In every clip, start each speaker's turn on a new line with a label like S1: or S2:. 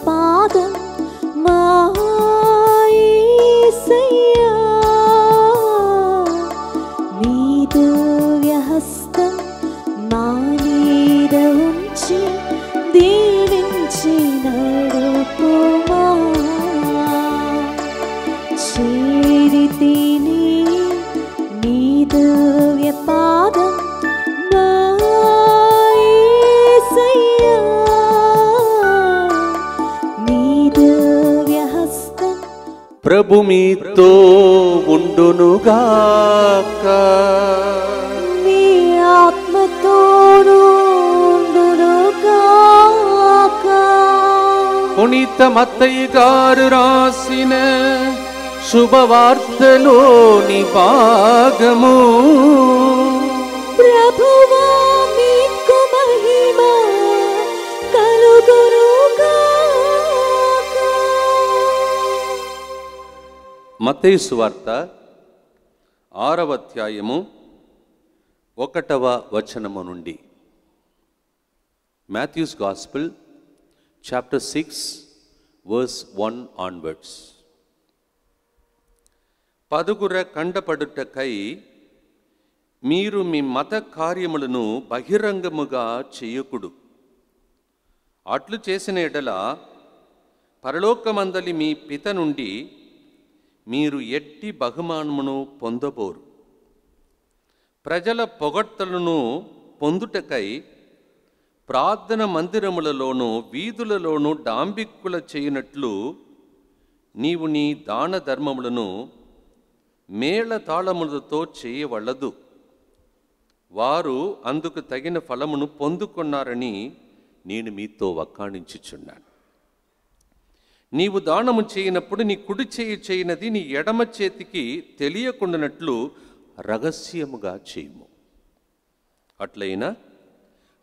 S1: పాదం మా యేసయ్యా నీ దివ్య హస్తం మా మీద ఉంచి దీవించి నడుపుమా చేరితిని నీ దివ్య పాదం మా యేసయ్యా నీ దివ్య హస్తం.
S2: ప్రభు మీతో ఉండునుగాక.
S1: నీ ఆత్మతోనూ ఉండునుగాక.
S2: పునీత మత్తయి గారు రాసిన శుభవార్తలోని భాగము.
S1: ప్రభువా మీకు మహిమ కలుగునుగాక.
S2: మత్తయి సువార్త 6వ అధ్యాయము 1వ వచనము నుండి. Matthew's gospel chapter 6 verse 1 onwards. పదుగుర కండపడుటకై మీరు మీ మత కార్యములను బహిరంగముగా చేయకుడు. అట్లు చేసిన ఎడల పరలోకమందలి మీ పిత నుండి మీరు ఎట్టి బహుమానమును పొందబోరు. ప్రజల పొగడ్తలను పొందుటకై ప్రార్థన మందిరములలోనూ వీధులలోనూ డాంబిక్కుల చేయనట్లు నీవు నీ దాన ధర్మములను మేళ తాళములతో చేయవలదు. వారు అందుకు తగిన ఫలమును పొందుకున్నారని నేను మీతో వక్కాణించుచున్నాను. నీవు దానము చేయనప్పుడు నీ కుడి చేయి చేయనది నీ ఎడమ చేతికి తెలియకుండానట్లు రహస్యముగా చేయుము. అట్లయినా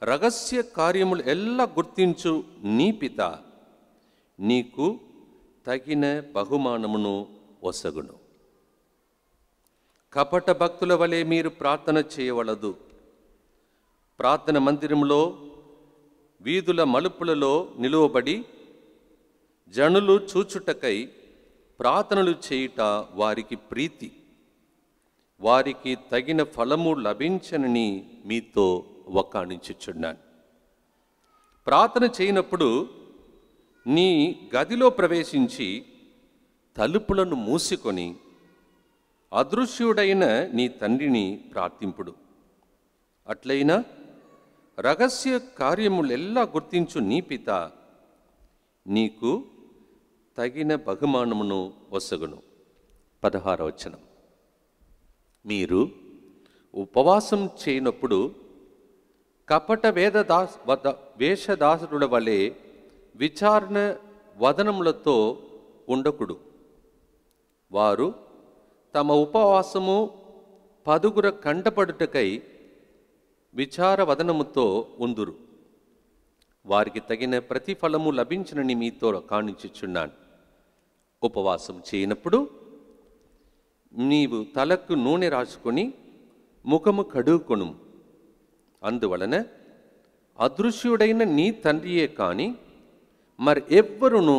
S2: రహస్య కార్యములు ఎల్లా గుర్తించు నీ పిత నీకు తగిన బహుమానమును ఒసగును. కపట భక్తుల వలె మీరు ప్రార్థన చేయవలదు. ప్రార్థన మందిరములో వీధుల మలుపులలో నిలువబడి జనులు చూచుటకై ప్రార్థనలు చేయుట వారికి ప్రీతి. వారికి తగిన ఫలము లభించనని మీతో వక్కాణించుచున్నాను. ప్రార్థన చేయనప్పుడు నీ గదిలో ప్రవేశించి తలుపులను మూసుకొని అదృశ్యుడైన నీ తండ్రిని ప్రార్థింపుడు. అట్లయినా రహస్య కార్యములెల్లా గుర్తించు నీ పిత నీకు తగిన బహుమానమును ఒసగును. 16వ వచనం. మీరు ఉపవాసం చేయనప్పుడు కపట వేషదాసుల వలె విచారణ వదనములతో ఉండకుడు. వారు తమ ఉపవాసము పదుగుర కంటపడుటకై విచార వదనముతో ఉందురు. వారికి తగిన ప్రతిఫలము లభించనని మీతో కాణించుచున్నాను. ఉపవాసం చేయనప్పుడు నీవు తలకు నూనె రాసుకొని ముఖము కడుగుకొను. అందువలన అదృశ్యుడైన నీ తండ్రియే కాని మరి ఎవ్వరును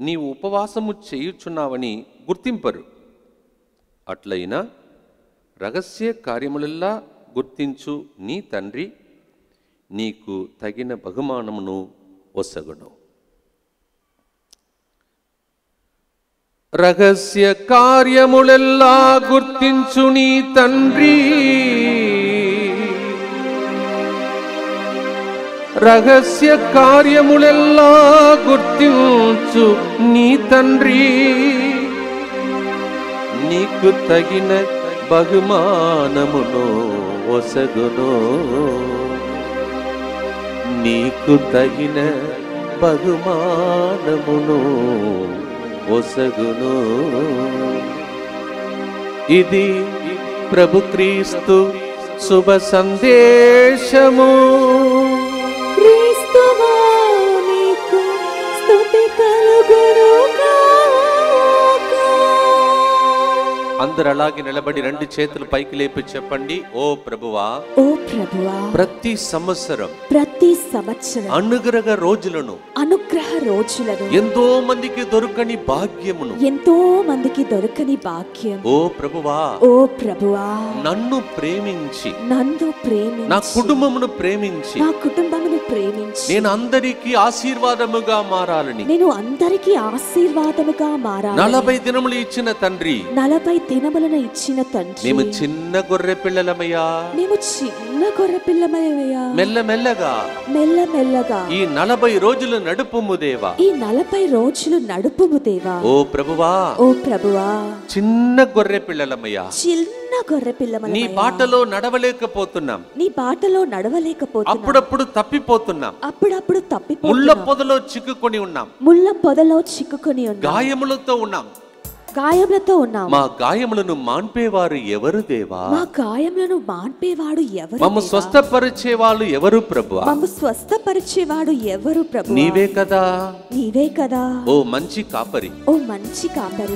S2: నీవు ఉపవాసము చేయుచున్నావని గుర్తింపరు. అట్లయినా రహస్య కార్యములెల్లా గుర్తించు నీ తండ్రి నీకు తగిన బహుమానమును ఒసగును. రహస్య కార్యములెల్లా గుర్తించు నీ తండ్రి రహస్య కార్యములెల్లా గుర్తించు నీ తండ్రి నీకు తగిన బహుమానమును ఒసగును. నీకు తగిన బహుమానమును ఒసగును. ఇది ప్రభు క్రీస్తు శుభ సందేశము.
S1: క్రీస్తువా నీకు స్తుతి కలుగునుగాక.
S2: అందరు అలాగే నిలబడి రెండు చేతులు పైకి లేపి చెప్పండి. ఓ ప్రభువా,
S1: ఓ ప్రభువా,
S2: ప్రతి సంవత్సరం
S1: ప్రతి సంవత్సరం
S2: అనుగ్రహ రోజులను
S1: అనుగ్రహ రోజులను
S2: ఎంతో మందికి దొరకని భాగ్యమును
S1: ఎంతో మందికి దొరకని భాగ్యం
S2: ఓ ప్రభువా
S1: ఓ ప్రభువా
S2: నన్ను ప్రేమించి
S1: నా
S2: కుటుంబమును ప్రేమించి
S1: నా కుటుంబమును ప్రేమించి
S2: నేను అందరికీ ఆశీర్వాదముగా మారాలని
S1: నేను అందరికీ ఆశీర్వాదముగా మారాలని
S2: 40 దినములు ఇచ్చిన తండ్రి
S1: 40 దినములను ఇచ్చిన తండ్రి
S2: మేము చిన్న గొర్రె పిల్లలమయ్యా
S1: మేము చిన్న గొర్రె పిల్లమయ్యా
S2: మెల్లమెల్లగా ఈ 40 రోజులు నడుపుము దేవా
S1: ఈ 40 రోజులు నడుపుము దేవా
S2: ఓ ప్రభువా
S1: చిన్న
S2: గొర్రె పిల్లలమయ్యా
S1: చిన్న గొర్రె పిల్లమయ్యా
S2: నీ బాటలో నడవలేకపోతున్నాం అప్పుడప్పుడు తప్పిపోతున్నాం ముళ్ళ పొదలో చిక్కుకొని ఉన్నాం గాయములతో ఉన్నాం మా గాయములను మాన్పేవారు ఎవరు దేవా మమ్ము స్వస్థపరిచేవాళ్ళు ఎవరు ప్రభువా నీవే కదా ఓ మంచి కాపరి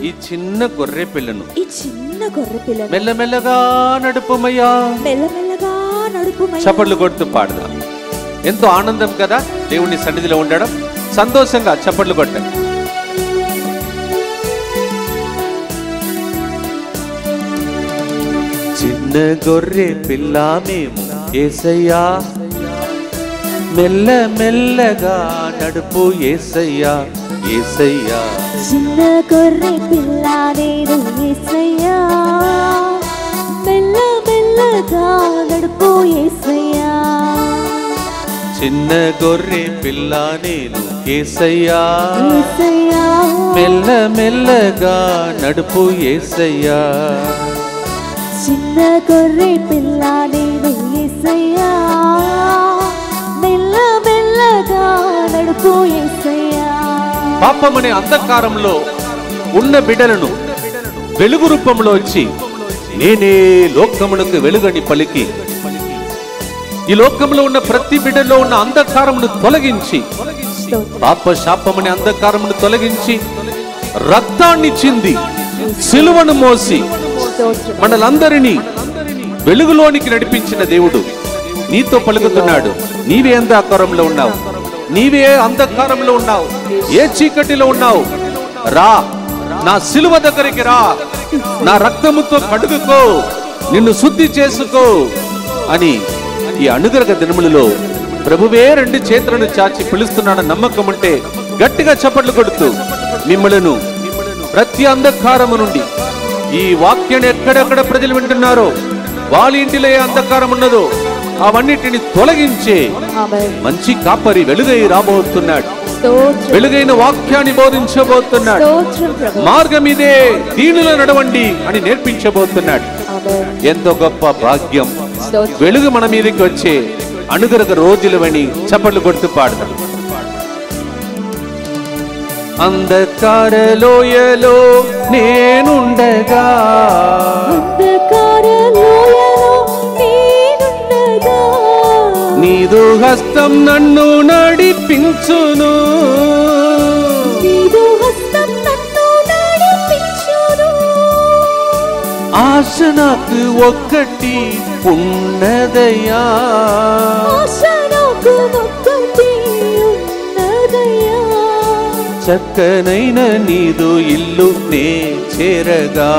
S2: ఈ చిన్న గొర్రె పిల్లను మెల్లమెల్లగా నడుపుమయ్యా చప్పట్లు కొడుతూ పాడదాం ఎంతో ఆనందం కదా దేవుని సన్నిధిలో ఉండడం సంతోషంగా చప్పట్లు కొట్టండి చిన్న గొర్రె పిల్ల మేము యేసయ్యా మెల్ల మెల్లగా నడుపు యేసయ్యా యేసయ్యా
S1: చిన్న గొర్రె పిల్ల నేను యేసయ్యా మెల్ల మెల్లగా నడుపు యేసయ్యా
S2: చిన్న గొర్రె పిల్ల నేను యేసయ్యా
S1: యేసయ్యా
S2: మెల్ల మెల్లగా నడుపు యేసయ్యా
S1: చిన్న గొర్రె పిల్ల నేను యేసయ్యా మెల్ల మెల్లగా నడుపు యేసయ్యా
S2: పాపమనే అంధకారంలో ఉన్న బిడ్డలను వెలుగు రూపంలో వచ్చి నేనే లోకమునకు వెలుగని పలికి ఈ లోకంలో ఉన్న ప్రతి బిడ్డలో ఉన్న అంధకారమును తొలగించి పాప శాపమనే అంధకారమును తొలగించి రక్తాన్ని చింది సిలువను మోసి మనలందరినీ వెలుగులోనికి నడిపించిన దేవుడు నీతో పలుకుతున్నాడు నీవే అంధకారంలో ఉన్నావు నీవే అంధకారంలో ఉన్నావు ఏ చీకటిలో ఉన్నావు రా నా సిలువ దగ్గరికి రా నా రక్తముతో కడుగుకో నిన్ను శుద్ధి చేసుకో అని ఈ అనుగ్రహ దినములలో ప్రభువే 2 చేతులను చాచి పిలుస్తున్నాడు నమ్మకం ఉంటే గట్టిగా చప్పట్లు కొడుతూ మిమ్మలను ప్రతి అంధకారము నుండి ఈ వాక్యాన్ని ఎక్కడెక్కడ ప్రజలు వింటున్నారో వాళ్ళ ఇంటిలో ఏ అంధకారం ఉన్నదో అవన్నిటిని తొలగించే మంచి కాపరి వెలుగై రాబోతున్నాడు వెలుగైన వాక్యాన్ని బోధించబోతున్నాడు మార్గం ఇదే దీనిలో నడవండి అని నేర్పించబోతున్నాడు ఎంతో గొప్ప భాగ్యం వెలుగు మన మీదకి వచ్చే అనుగ్రహ రోజులవని చప్పట్లు కొడుతూ పాడతాం అంధకారలోయలో నేనుండగా నీదు హస్తం నన్ను నడిపించును ఆశ నాకు ఒక్కటి ఉన్నదయ్యా చక్కనైన నీదు ఇల్లు నే చేరగా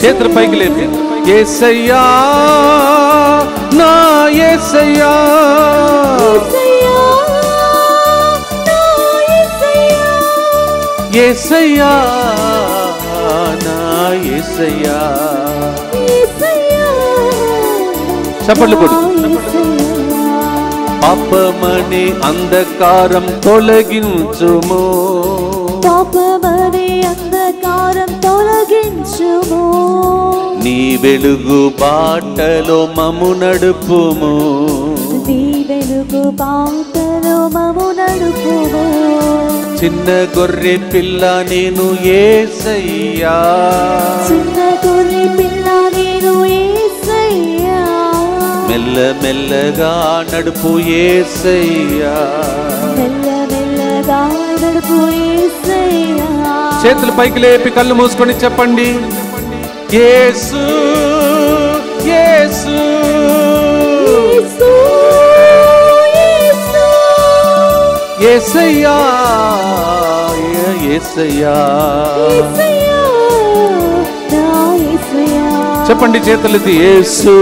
S2: చేతుల పైకి లేపి యేసయ్యా నా యేసయ్యా యేసయ్యా నా యేసయ్యా చప్పట్లు కొడు పాపమనే అంధకారం తొలగించుము నీ వెలుగు బాటలో మము నడుపుము చిన్న గొర్రె పిల్ల నేను యేసయ్యా మెల్ల మెల్లగా నడుపు యేసయ్యా చేతులు పైకి లేపి కళ్ళు మూసుకొని చెప్పండి యేసు యేసు
S1: యేసు
S2: యేసయ్యా యేసయ్యా
S1: యేసయ్యా నా యేసయ్యా.
S2: చెప్పండి చేతులెత్తి, యేసు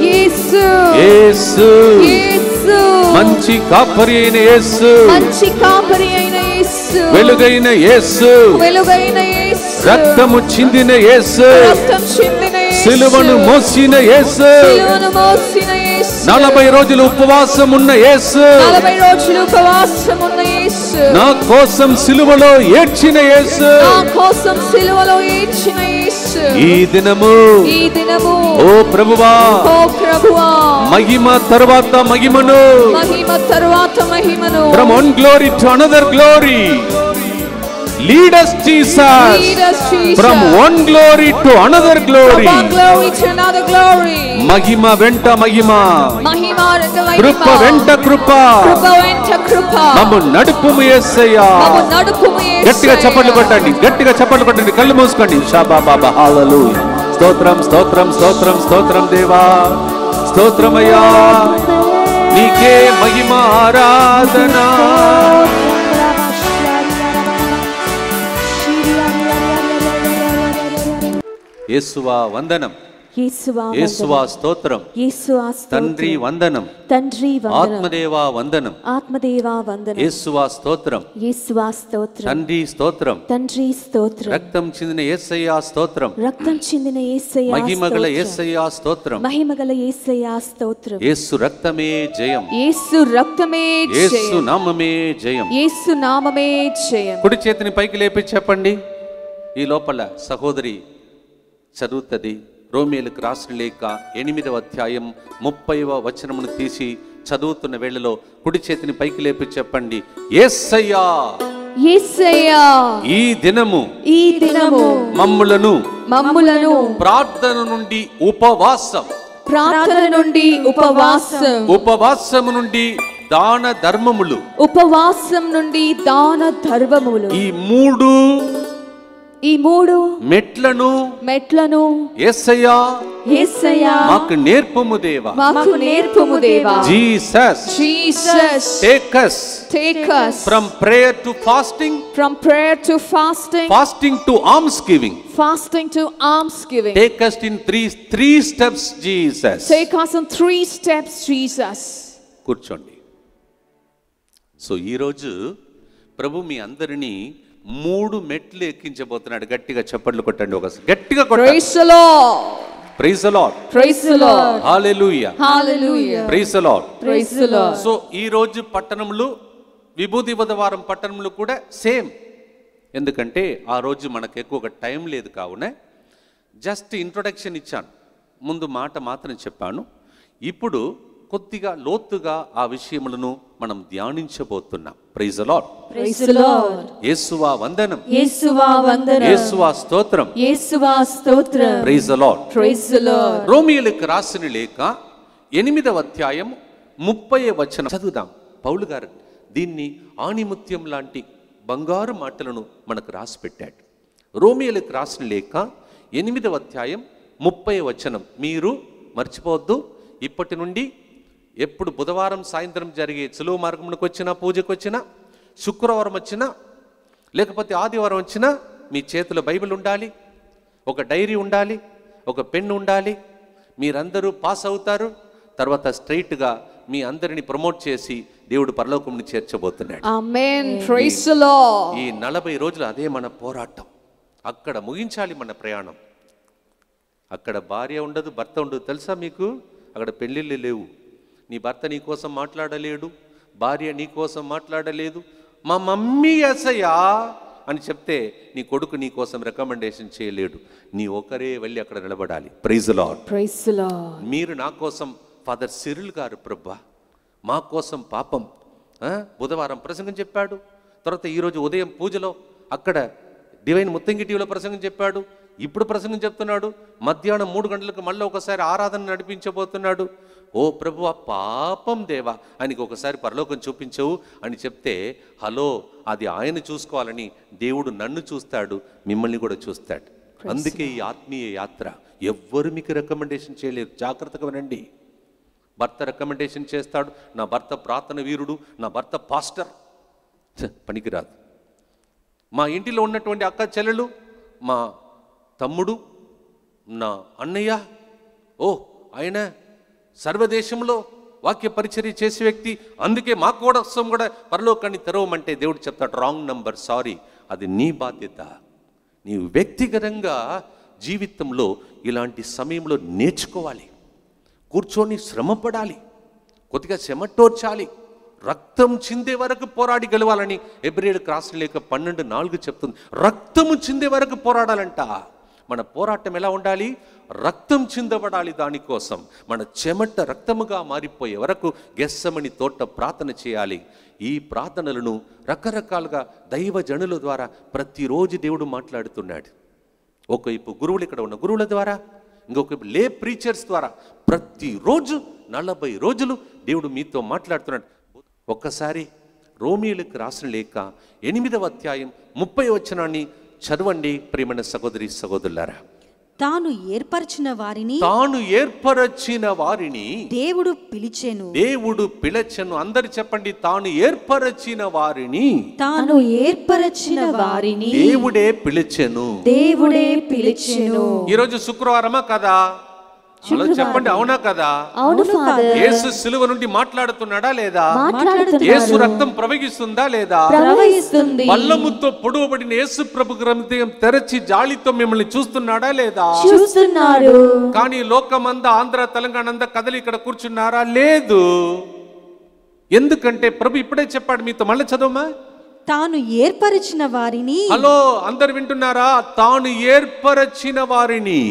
S1: యేసు
S2: యేసు
S1: యేసు
S2: మంచి కాపరి అయిన యేసు,
S1: మంచి కాపరి అయిన యేసు,
S2: వెలుగైన యేసు,
S1: వెలుగైన యేసు,
S2: రక్తము చిందిన యేసు,
S1: రక్తం చిందిన యేసు,
S2: సిలువను మోసిన యేసు,
S1: సిలువను మోసిన యేసు,
S2: 40 రోజులు ఉపవాసం ఉన్న యేసు,
S1: 40 రోజులు ఉపవాసం ఉన్న యేసు,
S2: నా కోసం సిలువలో ఏడ్చిన యేసు,
S1: నా కోసం సిలువలో ఏడ్చిన యేసు,
S2: ఈ దినము
S1: ఓ
S2: ప్రభువా మహిమ తర్వాత మహిమను,
S1: మహిమ తరువాత మహిమను,
S2: from one glory to another glory, lead us Jesus, from one glory to another glory, మహిమ వెంట మహిమ, కృప వెంట కృప, మమ్ము నడుపుము యేసయ్యా. గట్టిగా చప్పట్లు కొట్టండి, గట్టిగా చప్పట్లు కొట్టండి, కళ్ళు మూసుకోండి. షాబా బాబా హల్లెలూయా. స్తోత్రం స్తోత్రం స్తోత్రం స్తోత్రం దేవా, స్తోత్రమయ్యా, నీకే మహిమ ఆరాధన. యేసువా వందనం, యేసువా స్తోత్రం, తండ్రి వందనం, ఆత్మదేవా వందనం, యేసువా స్తోత్రం, తండ్రి స్తోత్రం, రక్తం చిందిన యేసయ్యా స్తోత్రం, మహిమగల యేసయ్యా స్తోత్రం, యేసు రక్తమే జయం, యేసు నామమే జయం. కుడి చేతిని పైకి లేపి చెప్పండి. ఈ లోపల సహోదరి చదువుతుంది రోమీయులకు రాసిన లేఖ 8వ అధ్యాయం 30వ వచనమును తీసి చదువుతున్న వేళలో కుడి చేతిని పైకి లేపి చెప్పండి, యేసయ్యా ఈ దినము మమ్ములను ప్రార్థన నుండి ఉపవాసము నుండి దాన ధర్మములు, ఈ మూడు మెట్లను యేసయ్యా మాకు నేర్పుము దేవా. Jesus take us from prayer to fasting, fasting to almsgiving, take us in three steps Jesus. కూర్చోండి. సో ఈరోజు ప్రభు మీ అందరినీ 3 మెట్లు ఎక్కించబోతున్నాడు. గట్టిగా చప్పట్లు కొట్టండి, ఒకసారి గట్టిగా కొట్టండి. Praise the lord, hallelujah, praise the lord. So ఈ రోజు పట్టణంలో విభూతి బుధవారం పట్టణంలో కూడా సేమ్. ఎందుకంటే ఆ రోజు మనకు ఎక్కువగా టైం లేదు కావున జస్ట్ ఇంట్రొడక్షన్ ఇచ్చాను, ముందు మాట మాత్రం చెప్పాను. ఇప్పుడు కొద్దిగా లోతుగా ఆ విషయములను మనం ధ్యానించబోతున్నాం. ప్రైజ్ ది లార్డ్, యేసువా వందనం, యేసువా స్తోత్రం, ప్రైజ్ ది లార్డ్. రోమీయులకు రాసిన లేఖ 8వ అధ్యాయం 30వ వచనం చదువుదాం. పౌలు గారు దీన్ని ఆణిముత్యం లాంటి బంగారు మాటలను మనకు రాసి పెట్టాడు. రోమీయులకు రాసిన లేఖ 8వ అధ్యాయం 30వ వచనం మీరు మర్చిపోవద్దు. ఇప్పటి నుండి ఎప్పుడు బుధవారం సాయంత్రం జరిగే సులువ మార్గమునకు వచ్చినా, పూజకు వచ్చినా, శుక్రవారం వచ్చినా, లేకపోతే ఆదివారం వచ్చినా మీ చేతిలో బైబిల్ ఉండాలి, ఒక డైరీ ఉండాలి, ఒక పెన్ను ఉండాలి. మీరందరూ పాస్ అవుతారు. తర్వాత స్ట్రైట్గా మీ అందరిని ప్రమోట్ చేసి దేవుడు పరలోకమును చేర్చబోతున్నాడు.
S1: ఆమేన్. Praise the lord.
S2: ఈ 40 రోజులు అదే మన పోరాటం. అక్కడ ముగించాలి మన ప్రయాణం. అక్కడ భార్య ఉండదు, భర్త ఉండదు. తెలుసా మీకు? అక్కడ పెళ్ళిళ్ళు లేవు. నీ భర్త నీ కోసం మాట్లాడలేడు, భార్య నీ కోసం మాట్లాడలేదు. మా మమ్మీ యేసయ్యా అని చెప్తే నీ కొడుకు నీ కోసం రికమెండేషన్ చేయలేడు. నీ ఒకరే వెళ్ళి అక్కడ నిలబడాలి. Praise the lord,
S1: praise the lord.
S2: మీరు నా కోసం ఫాదర్ సిరిల్ గారు ప్రభా మా కోసం పాపం బుధవారం ప్రసంగం చెప్పాడు. తర్వాత ఈరోజు ఉదయం పూజలో అక్కడ డివైన్ ముత్తంగి టీవీలో ప్రసంగం చెప్పాడు. ఇప్పుడు ప్రసంగం చెప్తున్నాడు. మధ్యాహ్నం 3 గంటలకు మళ్ళీ ఒకసారి ఆరాధన నడిపించబోతున్నాడు. ఓ ప్రభు, ఆ పాపం దేవా ఆయనకి ఒకసారి పరలోకం చూపించవు అని చెప్తే, హలో, అది ఆయన చూసుకోవాలని దేవుడు నన్ను చూస్తాడు, మిమ్మల్ని కూడా చూస్తాడు. అందుకే ఈ ఆత్మీయ యాత్ర ఎవ్వరు మీకు రికమెండేషన్ చేయలేదు. జాగ్రత్తగా వినండి. భర్త రికమెండేషన్ చేస్తాడు, నా భర్త ప్రార్థన వీరుడు, నా భర్త పాస్టర్. పనికిరాదు. మా ఇంటిలో ఉన్నటువంటి అక్క చెల్లెలు, మా తమ్ముడు, నా అన్నయ్య, ఆయన సర్వదేశంలో వాక్య పరిచర్య చేసే వ్యక్తి, అందుకే మా కోసం కూడా పరలోకాన్ని తెరవమంటే దేవుడు చెప్తాడు, రాంగ్ నంబర్, సారీ, అది నీ బాధ్యత. నీవు వ్యక్తిగతంగా జీవితంలో ఇలాంటి సమయంలో నేర్చుకోవాలి, కూర్చొని శ్రమపడాలి, కొద్దిగా చెమటోర్చాలి, రక్తం చిందే వరకు పోరాడి గెలవాలని హెబ్రీయులకు రాసిన లేఖ 12:4 చెప్తుంది. రక్తము చిందే వరకు పోరాడాలంట. మన పోరాటం ఎలా ఉండాలి? రక్తం చిందబడాలి. దానికోసం మన చెమట రక్తముగా మారిపోయే వరకు గెస్సమని తోట ప్రార్థన చేయాలి. ఈ ప్రార్థనలను రకరకాలుగా దైవజనుల ద్వారా ప్రతిరోజు దేవుడు మాట్లాడుతున్నాడు. ఒకవైపు గురువులు, ఇక్కడ ఉన్న గురువుల ద్వారా, ఇంకొకవైపు లే ప్రీచర్స్ ద్వారా ప్రతిరోజు 40 రోజులు దేవుడు మీతో మాట్లాడుతున్నాడు. ఒక్కసారి రోమీయులకు రాసిన లేఖ 8వ అధ్యాయం 30వ వచనాన్ని చదవండి ప్రియమైన సహోదరి సహోదరులారా.
S3: తాను ఏర్పరచిన వారిని దేవుడు పిలిచెను. అందరు చెప్పండి, తాను ఏర్పరచిన వారిని దేవుడే పిలిచెను. ఈరోజు శుక్రవారమా కదా? చెప్పండి, అవునా కదా? యేసు సిలువ నుండి మాట్లాడుతున్నాడా లేదా? యేసు రక్తం ప్రవహిస్తుందా లేదా? బల్లముతో పొడవబడిన యేసు ప్రభు హృదయం తెరచి జాలితో మిమ్మల్ని చూస్తున్నాడా లేదా? కానీ లోకమంతా, ఆంధ్ర తెలంగాణ అంతా కదలి ఇక్కడ కూర్చున్నారా? లేదు. ఎందుకంటే ప్రభు ఇప్పుడే చెప్పాడు మీతో. మళ్ళీ చదవమా. తాను ఏర్పరిచిన వారిని.
S2: హలో, అందరు వింటున్నారా? తాను ఏర్పరచిన వారిని.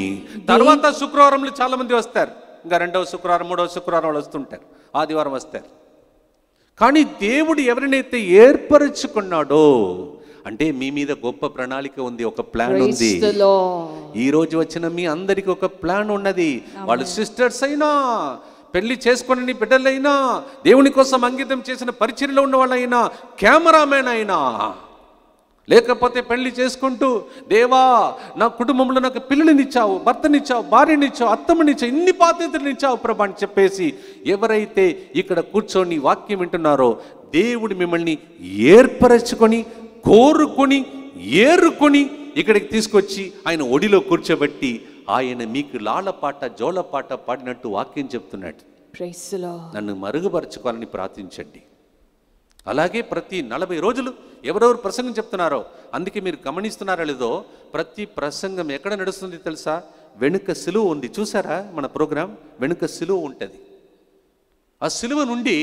S2: తర్వాత శుక్రవారంలో చాలా మంది వస్తారు, ఇంకా 2వ శుక్రవారం 3వ శుక్రవారం వాళ్ళు వస్తుంటారు, ఆదివారం వస్తారు. కానీ దేవుడు ఎవరినైతే ఏర్పరచుకున్నాడో, అంటే మీ మీద గొప్ప ప్రణాళిక ఉంది, ఒక ప్లాన్ ఉంది. ఈ రోజు వచ్చిన మీ అందరికి ఒక ప్లాన్ ఉన్నది. వాళ్ళు సిస్టర్స్ అయినా, పెళ్లి చేసుకుని బిడ్డలైనా, దేవుని కోసం అంకితం చేసిన పరిచర్యలో ఉన్న వాళ్ళైనా, కెమెరామెన్ అయినా, లేకపోతే పెళ్లి చేసుకుంటూ దేవా నా కుటుంబంలో నాకు పిల్లలనిచ్చావు, భర్తనిచ్చావు, భార్యనిచ్చావు, అత్తమ్మనిచ్చావు, ఇన్ని బాధ్యతలనిచ్చావు ప్రభా అని చెప్పేసి ఎవరైతే ఇక్కడ కూర్చొని వాక్యం వింటున్నారో, దేవుడు మిమ్మల్ని ఏర్పరచుకొని, కోరుకొని, ఏరుకొని ఇక్కడికి తీసుకొచ్చి ఆయన ఒడిలో కూర్చోబెట్టి ఆయన మీకు లాలపాట జోలపాట పాడినట్టు వాక్యం చెప్తున్నాడు. నన్ను మరుగుపరచుకోవాలని ప్రార్థించండి. అలాగే ప్రతి 40 రోజులు ఎవరెవరు ప్రసంగం చెప్తున్నారో, అందుకే మీరు గమనిస్తున్నారో లేదో, ప్రతి ప్రసంగం ఎక్కడ నడుస్తుంది తెలుసా? వెనుక సిలువ ఉంది. చూసారా మన ప్రోగ్రాం? వెనుక సిలువ ఉంటుంది. ఆ సిలువ నుండి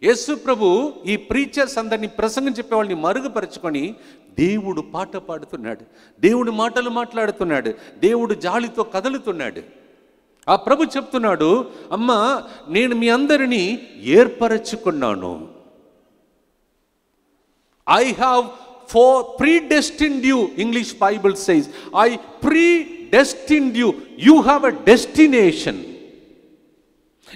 S2: యేసు ప్రభు ఈ ప్రీచర్స్ అందరినీ, ప్రసంగం చెప్పేవాళ్ళని మరుగుపరుచుకొని దేవుడు పాట పాడుతున్నాడు, దేవుడు మాటలు మాట్లాడుతున్నాడు, దేవుడు జాలితో కదులుతున్నాడు. ఆ ప్రభు చెప్తున్నాడు, అమ్మా నేను మీ అందరినీ ఏర్పరచుకున్నాను. I have predestined you. English Bible says, I predestined you. You have a destination.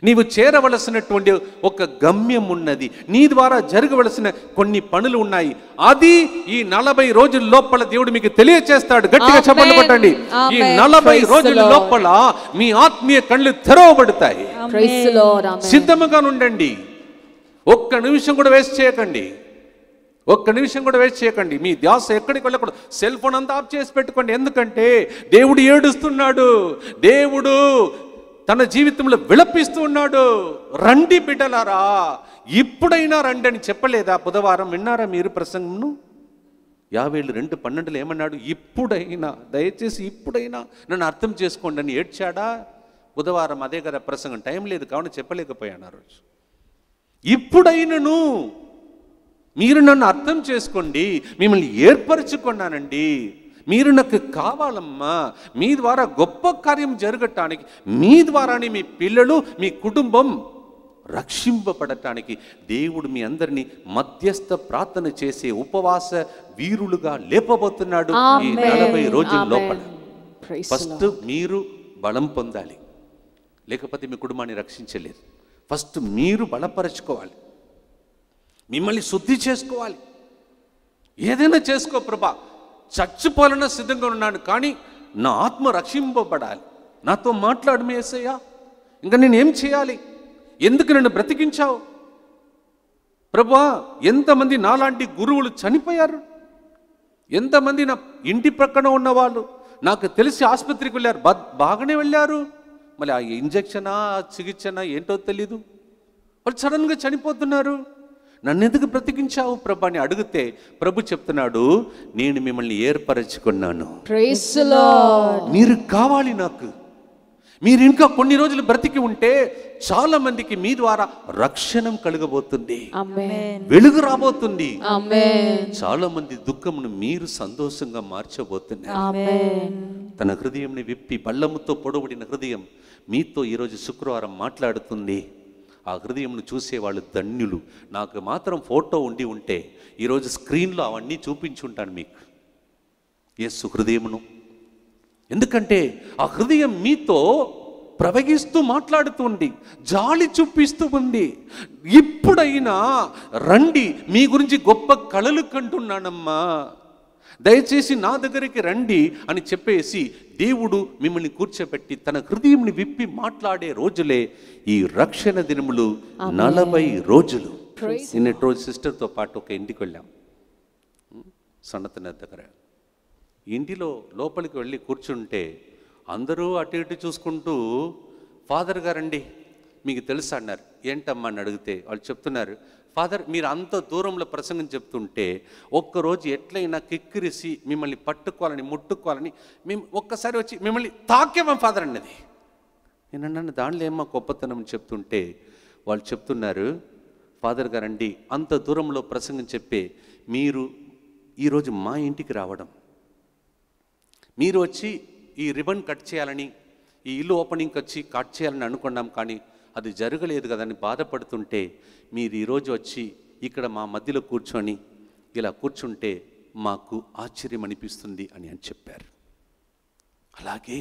S2: నీవు చేరవలసినటువంటి ఒక గమ్యం ఉన్నది, నీ ద్వారా జరగవలసిన కొన్ని పనులు ఉన్నాయి. అది ఈ 40 రోజుల లోపల దేవుడు మీకు తెలియచేస్తాడు. గట్టిగా చెప్పండి కొట్టండి. ఈ 40 రోజుల లోపల మీ ఆత్మీయ కళ్ళు తెరవబడతాయి. సిద్ధముగా ఉండండి. ఒక్క నిమిషం కూడా వేస్ట్ చేయకండి. మీ ధ్యాస ఎక్కడికి వెళ్ళకూడదు. సెల్ ఫోన్ అంతా ఆఫ్ చేసి పెట్టుకోండి. ఎందుకంటే దేవుడు ఏడుస్తున్నాడు, దేవుడు తన జీవితంలో విలపిస్తూ ఉన్నాడు. రండి బిడ్డలారా, ఇప్పుడైనా రండి అని చెప్పలేదా? బుధవారం విన్నారా మీరు ప్రసంగంను? 52:12 ఏమన్నాడు? ఇప్పుడైనా, దయచేసి ఇప్పుడైనా నన్ను అర్థం చేసుకోండి అని ఏడ్చాడా? బుధవారం అదే కదా ప్రసంగం. టైం లేదు కావున చెప్పలేకపోయాను ఆ రోజు. ఇప్పుడైనను మీరు నన్ను అర్థం చేసుకోండి, మిమ్మల్ని ఏర్పరచుకున్నానండి, మీరు నాకు కావాలమ్మా, మీ ద్వారా గొప్ప కార్యం జరగటానికి, మీ ద్వారానే మీ పిల్లలు, మీ కుటుంబం రక్షింపబడటానికి దేవుడు మీ అందరినీ మధ్యస్థ ప్రార్థన చేసే ఉపవాస వీరులుగా లేపబోతున్నాడు ఈ 40 రోజుల లోపల. ఫస్ట్ మీరు బలం పొందాలి, లేకపోతే మీ కుటుంబాన్ని రక్షించలేరు. ఫస్ట్ మీరు బలపరచుకోవాలి, మిమ్మల్ని శుద్ధి చేసుకోవాలి. ఏదైనా చేసుకో ప్రభా, చచ్చిపోవాలన్నా సిద్ధంగా ఉన్నాను, కానీ నా ఆత్మ రక్షింపబడాలి. నాతో మాట్లాడు యేసయ్యా, ఇంకా నేనేం చేయాలి?
S3: ఎందుకు నన్ను బ్రతికించావు ప్రభువా? ఎంతమంది నాలాంటి గురువులు చనిపోయారు, ఎంతమంది నా ఇంటి ప్రక్కన ఉన్నవాళ్ళు నాకు తెలిసి ఆసుపత్రికి వెళ్ళారు, బాగానే వెళ్ళారు, మళ్ళీ ఆ ఇంజక్షనా చికిత్సనా ఏంటో తెలీదు, వాళ్ళు సడన్గా చనిపోతున్నారు. నన్ను ఎందుకు బ్రతికించావు ప్రభు అని అడిగితే ప్రభు చెప్తున్నాడు, నేను మిమ్మల్ని ఏర్పరచుకున్నాను, మీరు కావాలి నాకు. మీరు ఇంకా కొన్ని రోజులు బ్రతికి ఉంటే చాలా మందికి మీ ద్వారా రక్షణ కలగబోతుంది, వెలుగు రాబోతుంది, చాలా మంది దుఃఖమును మీరు సంతోషంగా మార్చబోతున్నారు. తన హృదయంని విప్పి బల్లముతో పొడవబడిన హృదయం మీతో ఈరోజు శుక్రవారం మాట్లాడుతుంది. ఆ హృదయంను చూసేవాళ్ళు ధన్యులు. నాకు మాత్రం ఫోటో ఉంటే ఈరోజు స్క్రీన్లో అవన్నీ చూపించుంటాను మీకు, యేసు హృదయమును. ఎందుకంటే ఆ హృదయం మీతో ప్రవహిస్తూ మాట్లాడుతుంది, జాలి చూపిస్తూ ఉంది. ఇప్పుడైనా రండి, మీ గురించి గొప్ప కలలు కంటున్నానమ్మా, దయచేసి నా దగ్గరికి రండి అని చెప్పేసి దేవుడు మిమ్మల్ని కూర్చోబెట్టి తన హృదయంని విప్పి మాట్లాడే రోజులే ఈ రక్షణ దినములు. 40 రోజులు. నిన్నటి రోజు సిస్టర్తో పాటు ఒక ఇంటికి వెళ్ళాం, సన్నతన దగ్గర. ఇంటిలో లోపలికి వెళ్ళి కూర్చుంటే అందరూ అటు ఇటు చూసుకుంటూ, ఫాదర్ గారండి మీకు తెలుసా అన్నారు. ఏంటమ్మా అని అడిగితే వాళ్ళు చెప్తున్నారు, ఫాదర్ మీరు అంత దూరంలో ప్రసంగం చెప్తుంటే ఒక్కరోజు ఎట్లయినా కిక్కిరిసి మిమ్మల్ని పట్టుకోవాలని ముట్టుకోవాలని మేము ఒక్కసారి వచ్చి మిమ్మల్ని తాకేమా ఫాదర్ అన్నది. నేను అన్నాను, దానిలో ఏమో గొప్పతనం చెప్తుంటే వాళ్ళు చెప్తున్నారు, ఫాదర్ గారండి అంత దూరంలో ప్రసంగం చెప్పే మీరు ఈరోజు మా ఇంటికి రావడం, మీరు వచ్చి ఈ రిబన్ కట్ చేయాలని, ఈ ఇల్లు ఓపెనింగ్కి వచ్చి కట్ చేయాలని అనుకున్నాం, కానీ అది జరగలేదు కదని బాధపడుతుంటే మీరు ఈరోజు వచ్చి ఇక్కడ మా మధ్యలో కూర్చొని ఇలా కూర్చుంటే మాకు ఆశ్చర్యం అనిపిస్తుంది అని చెప్పారు. అలాగే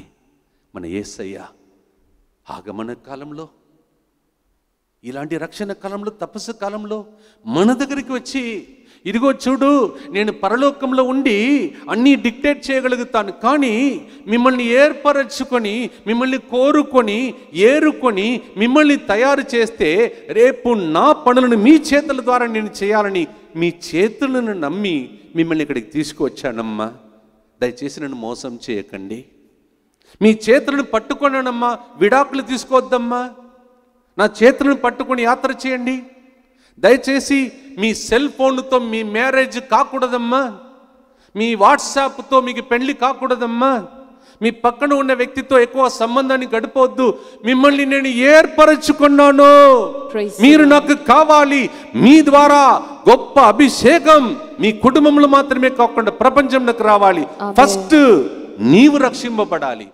S3: మన యేసయ్య ఆగమన కాలంలో, ఇలాంటి రక్షణ కాలంలో, తపస్సు కాలంలో మన దగ్గరికి వచ్చి, ఇదిగో చూడు నేను పరలోకంలో ఉండి అన్నీ డిక్టేట్ చేయగలుగుతాను, కానీ మిమ్మల్ని ఏర్పరచుకొని, మిమ్మల్ని కోరుకొని, ఏరుకొని, మిమ్మల్ని తయారు చేస్తే రేపు నా పనులను మీ చేతుల ద్వారా నేను చేయాలని మీ చేతులను నమ్మి మిమ్మల్ని ఇక్కడికి తీసుకువచ్చానమ్మా. దయచేసి నన్ను మోసం చేయకండి. మీ చేతులను పట్టుకోనమ్మా, విడాకులు తీసుకోవద్దమ్మా, నా చేతులను పట్టుకొని యాత్ర చేయండి. దయచేసి మీ సెల్ ఫోన్తో మీ మ్యారేజ్ కాకూడదమ్మా, మీ వాట్సాప్తో మీకు పెళ్లి కాకూడదమ్మా, మీ పక్కన ఉన్న వ్యక్తితో ఎక్కువ సంబంధాన్ని గడపవద్దు. మిమ్మల్ని నేను ఏర్పరచుకున్నాను, మీరు నాకు కావాలి. మీ ద్వారా గొప్ప అభిషేకం మీ కుటుంబంలో మాత్రమే కాకుండా ప్రపంచంలోకి రావాలి. ఫస్ట్ నీవు రక్షింపబడాలి.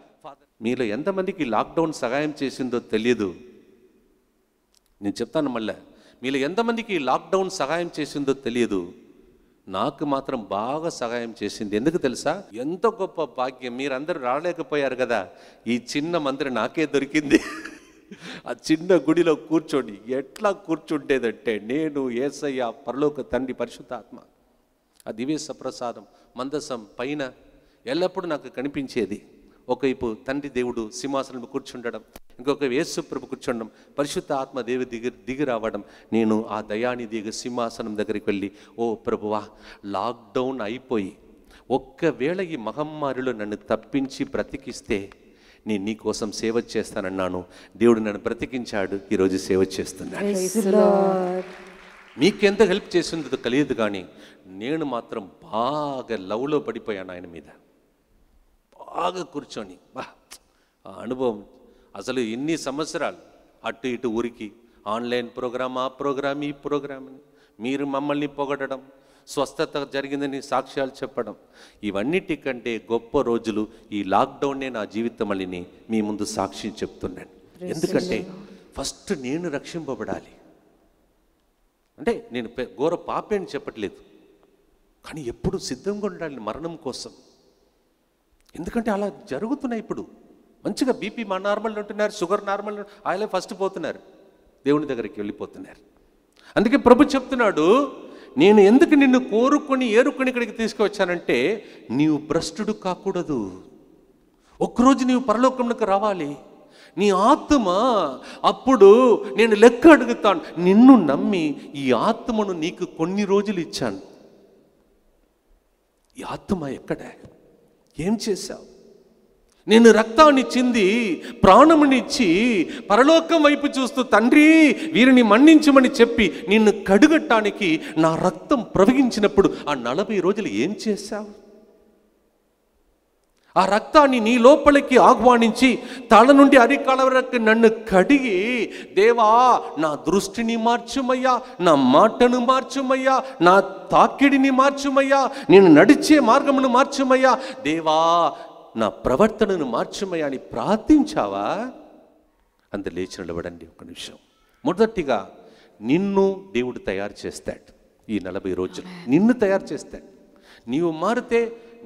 S3: మీలో ఎంతమందికి లాక్డౌన్ సహాయం చేసిందో తెలియదు, నేను చెప్తాను మళ్ళీ. మీలో ఎంతమందికి లాక్డౌన్ సహాయం చేసిందో తెలియదు, నాకు మాత్రం బాగా సహాయం చేసింది. ఎందుకు తెలుసా? ఎంత గొప్ప భాగ్యం, మీరందరూ రాలేకపోయారు కదా, ఈ చిన్న మందిరం నాకే దొరికింది. ఆ చిన్న గుడిలో కూర్చోండి, ఎట్లా కూర్చుంటేదంటే నేను, యేసయ్య, పరలోక తండ్రి, పరిశుద్ధాత్మ, ఆ దివ్య సప్రసాదం మందసం పైన ఎల్లప్పుడూ నాకు కనిపించేది. ఒకవైపు తండ్రి దేవుడు సింహాసనం కూర్చుండడం, ఇంకొక యేసు ప్రభు కూర్చుండడం, పరిశుద్ధ ఆత్మ దేవి దిగి రావడం. నేను ఆ దయానిధి సింహాసనం దగ్గరికి వెళ్ళి, ఓ ప్రభువా, లాక్డౌన్ అయిపోయి ఒక్కవేళ ఈ మహమ్మారిలో నన్ను తప్పించి బ్రతికిస్తే నేను నీ కోసం సేవ చేస్తానన్నాను. దేవుడు నన్ను బ్రతికించాడు, ఈరోజు సేవ చేస్తున్నాను. మీకెంత హెల్ప్ చేసిందో తెలియదు, కానీ నేను మాత్రం బాగా లవ్లో పడిపోయాను ఆయన మీద. బాగా కూర్చొని ఆ అనుభవం అసలు ఇన్ని సంవత్సరాలు అటు ఇటు ఊరికి ఆన్లైన్ ప్రోగ్రామ్, ఆ ప్రోగ్రామ్, ఈ ప్రోగ్రామ్ అని మీరు మమ్మల్ని పొగడడం, స్వస్థత జరిగిందని సాక్ష్యాలు చెప్పడం, ఇవన్నిటికంటే గొప్ప రోజులు ఈ లాక్డౌన్నే నా జీవితం అని మీ ముందు సాక్షి చెప్తున్నాను. ఎందుకంటే ఫస్ట్ నేను రక్షింపబడాలి. అంటే నేను ఘోర పాపే అని చెప్పట్లేదు, కానీ ఎప్పుడు సిద్ధంగా ఉండాలి మరణం కోసం. ఎందుకంటే అలా జరుగుతున్నాయి. ఇప్పుడు మంచిగా బీపీ నార్మల్ ఉంటున్నారు, షుగర్ నార్మల్, ఆయనే ఫస్ట్ పోతున్నారు, దేవుని దగ్గరికి వెళ్ళిపోతున్నారు. అందుకే ప్రభు చెప్తున్నాడు, నేను ఎందుకు నిన్ను కోరుకొని ఏరుకొని ఇక్కడికి తీసుకువచ్చానంటే నీవు భ్రష్టుడు కాకూడదు. ఒక్కరోజు నీవు పరలోకంలోకి రావాలి. నీ ఆత్మ. అప్పుడు నేను లెక్క అడుగుతాను. నిన్ను నమ్మి ఈ ఆత్మను నీకు కొన్ని రోజులు ఇచ్చాను. ఈ ఆత్మ ఎక్కడ? ఏం చేశావు? నేను రక్తాన్ని చింది ప్రాణమునిచ్చి పరలోకం వైపు చూస్తూ తండ్రి వీరిని మన్నించమని చెప్పి నిన్ను కడుగట్టానికి నా రక్తం ప్రవహించినప్పుడు ఆ 40 రోజులు ఏం చేశావు? ఆ రక్తాన్ని నీ లోపలికి ఆహ్వానించి తల నుండి అరికాల వరకు నన్ను కడిగి, దేవా నా దృష్టిని మార్చుమయ్యా, నా మాటను మార్చుమయ్యా, నా తాకిడిని మార్చుమయ్యా, నేను నడిచే మార్గమును మార్చుమయ్యా, దేవా నా ప్రవర్తనను మార్చుమయ్యా అని ప్రార్థించావా? అంత లేచి నిలబడండి ఒక నిమిషం. మొదటిగా నిన్ను దేవుడు తయారు చేస్తాడు. ఈ 40 రోజులు నిన్ను తయారు చేస్తాడు. నీవు మారితే,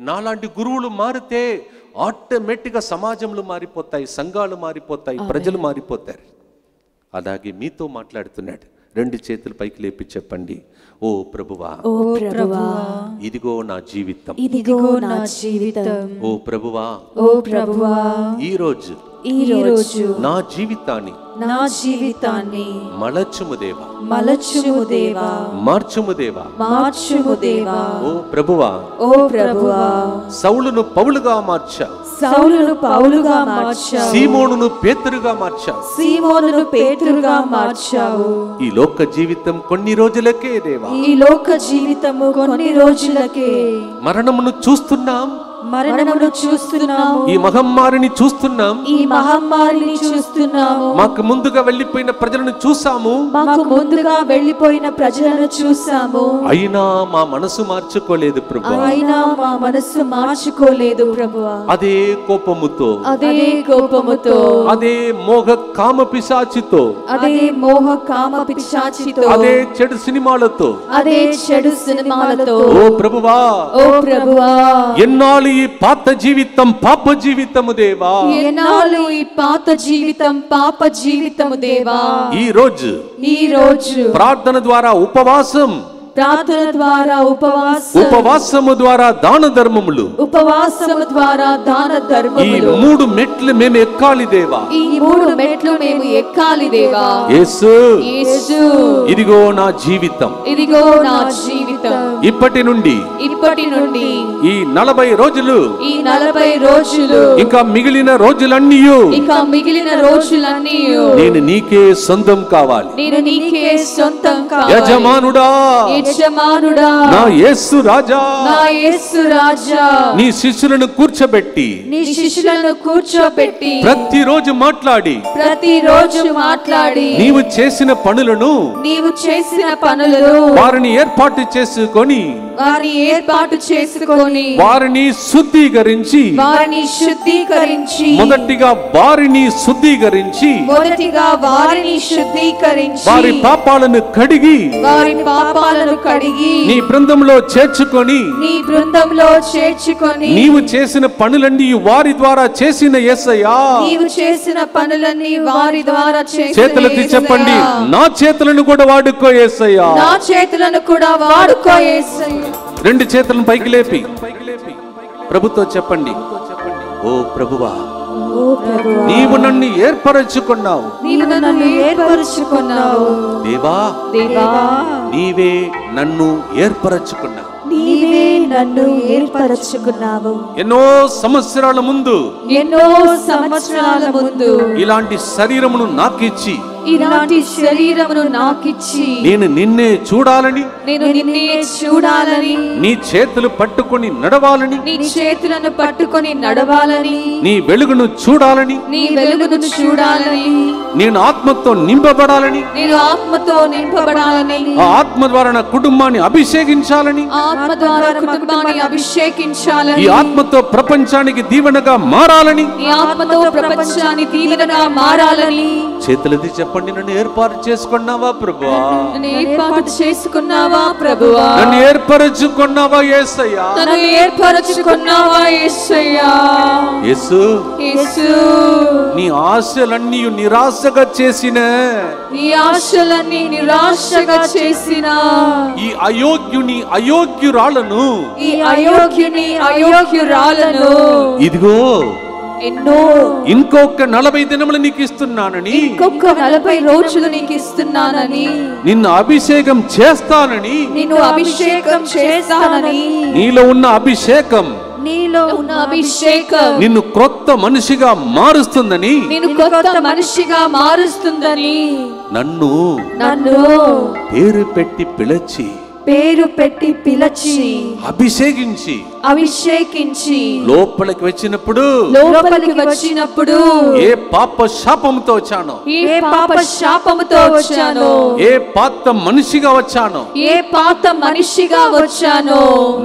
S3: నాలాంటి గురువులు మారితే ఆటోమేటిక్గా సమాజంలో మారిపోతాయి, సంఘాలు మారిపోతాయి, ప్రజలు మారిపోతారు. అలాగే మీతో మాట్లాడుతున్నాడు. 2 చేతులు పైకి లేపి చెప్పండి, ఓ ప్రభువా,
S1: ఓ ప్రభువా,
S3: ఇదిగో నా జీవితం,
S1: ఇదిగో నా జీవితం.
S3: ఓ ప్రభువా,
S1: ఓ ప్రభువా,
S3: ఈ రోజు నా జీవితాన్ని మలచుము దేవా,
S1: మలచుము దేవా,
S3: మార్చుము దేవా,
S1: మార్చుము దేవా.
S3: ఓ ప్రభువా,
S1: ఓ ప్రభువా,
S3: సౌలును పౌలుగా మార్చావు,
S1: సౌలును పౌలుగా మార్చావు,
S3: సీమోనును పేతురుగా మార్చావు,
S1: సీమోనును పేతురుగా మార్చావు.
S3: ఈ లోక జీవితం కొన్ని రోజులకే దేవా,
S1: ఈ లోక జీవితము కొన్ని రోజులకే.
S3: మరణమును చూస్తున్నాం,
S1: మరణమును చూస్తున్నాము,
S3: ఈ మహమ్మారిని చూస్తున్నాం,
S1: ఈ మహమ్మారిని చూస్తున్నాము.
S3: మాకు ముందుగా వెళ్ళిపోయిన ప్రజలను చూసాము,
S1: మాకు ముందుగా వెళ్ళిపోయిన ప్రజలను చూసాము.
S3: అయినా మా మనసు మార్చుకోలేదు ప్రభు,
S1: అయినా మా మనసు మార్చుకోలేదు ప్రభువా.
S3: అదే కోపముతో,
S1: అదే కోపముతో,
S3: అదే మోహ కామ పిశాచితో,
S1: అదే మోహ కామ పిశాచితో,
S3: అదే చెడు సినిమాలతో,
S1: అదే చెడు సినిమాలతో,
S3: ఓ ప్రభువా,
S1: ఓ ప్రభువా,
S3: ఎన్నాళ్ళు ఈ పాత జీవితం పాప జీవితము దేవా,
S1: ఎన్నాళ్ళు ఈ పాత జీవితం పాప జీవితము దేవా.
S3: ఈ రోజు ప్రార్థన ద్వారా ఉపవాసం,
S1: ప్రార్థన ద్వారా
S3: ఉపవాసము ద్వారా దాన ధర్మములు,
S1: ఉపవాసము ద్వారా దాన
S3: ఈ
S1: ధర్మములు,
S3: 3 మెట్లు మేము ఎక్కాలి దేవా,
S1: ఈ 3 మెట్లు మేము ఎక్కాలి దేవా.
S3: యేసు,
S1: యేసు,
S3: ఇదిగో నా జీవితం,
S1: ఇదిగో నా జీవితం.
S3: ఇప్పటి నుండి ఈ 40 రోజులు,
S1: ఈ 40 రోజులు,
S3: ఇంకా మిగిలిన రోజులన్నీ నేను నీకే సొంతం కావాలి.
S1: నేను నీకే సొంతం కావాలి.
S3: యజమానుడా, నా యేసు రాజా,
S1: నా యేసు రాజా,
S3: నీ శిష్యులను కూర్చోబెట్టి ప్రతిరోజు మాట్లాడి నీవు చేసిన పనులను వారిని ఏర్పాటు చేసుకొని వారిని శుద్ధీకరించి మొదటిగా వారిని శుద్ధీకరించి వారి పాపాలను కడిగి నీ బృందంలో చేర్చుకొని నీవు చేసిన పనులన్నీ వారి ద్వారా చేసిన యేసయ్యా, చేతులెత్తి చెప్పండి, నా చేతులను కూడా వాడుకో యేసయ్యా, 2 చేతులను పైకి లేపి ప్రభుతో చెప్పండి, ఓ ప్రభువా, నీవు నన్ను ఏర్పరచుకున్నావు, దేవా, నీవే నన్ను ఏర్పరచుకున్నావు. ఎన్నో సంవత్సరాల ముందు ఇలాంటి శరీరమును నాకిచ్చి నేను నిన్నే చూడాలని, నీ చేతులు పట్టుకొని నడవాలని, నీ వెలుగును చూడాలని, నేను ఆత్మతో నింపబడాలని, ఆ ఆత్మ ద్వారా నా కుటుంబాన్ని అభిషేకించాలని, ఈ ఆత్మతో ప్రపంచానికి దీవెనగా మారాలని, చేతులెత్తి చెప్పండి, నన్ను ఏర్పాటు చేసుకున్నావా ప్రభువా, నన్ను ఏర్పరచుకున్నావా యేసయ్యా, యేసు, నీ ఆశలన్నీ నిరాశగా చేసిన ఈ అయోగ్యురాలను ఇదిగో ఇంకొక 40 దినములు నీకు ఇస్తున్నానని,
S1: ఇంకొక 40 రోజులు నీకు ఇస్తున్నానని,
S3: నిన్ను అభిషేకం చేస్తానని,
S1: నిన్ను అభిషేకం చేస్తానని,
S3: నీలో ఉన్న అభిషేకం నిన్ను క్రొత్త మనిషిగా మారుస్తుందని,
S1: నిన్ను కొత్త మనిషిగా మారుస్తుందని,
S3: నన్ను పేరు పెట్టి పిలిచి అభిషేకించి లోపలికి వచ్చినప్పుడు ఏ పాప శాపముతో వచ్చానో, ఏ పాత మనిషిగా వచ్చానో,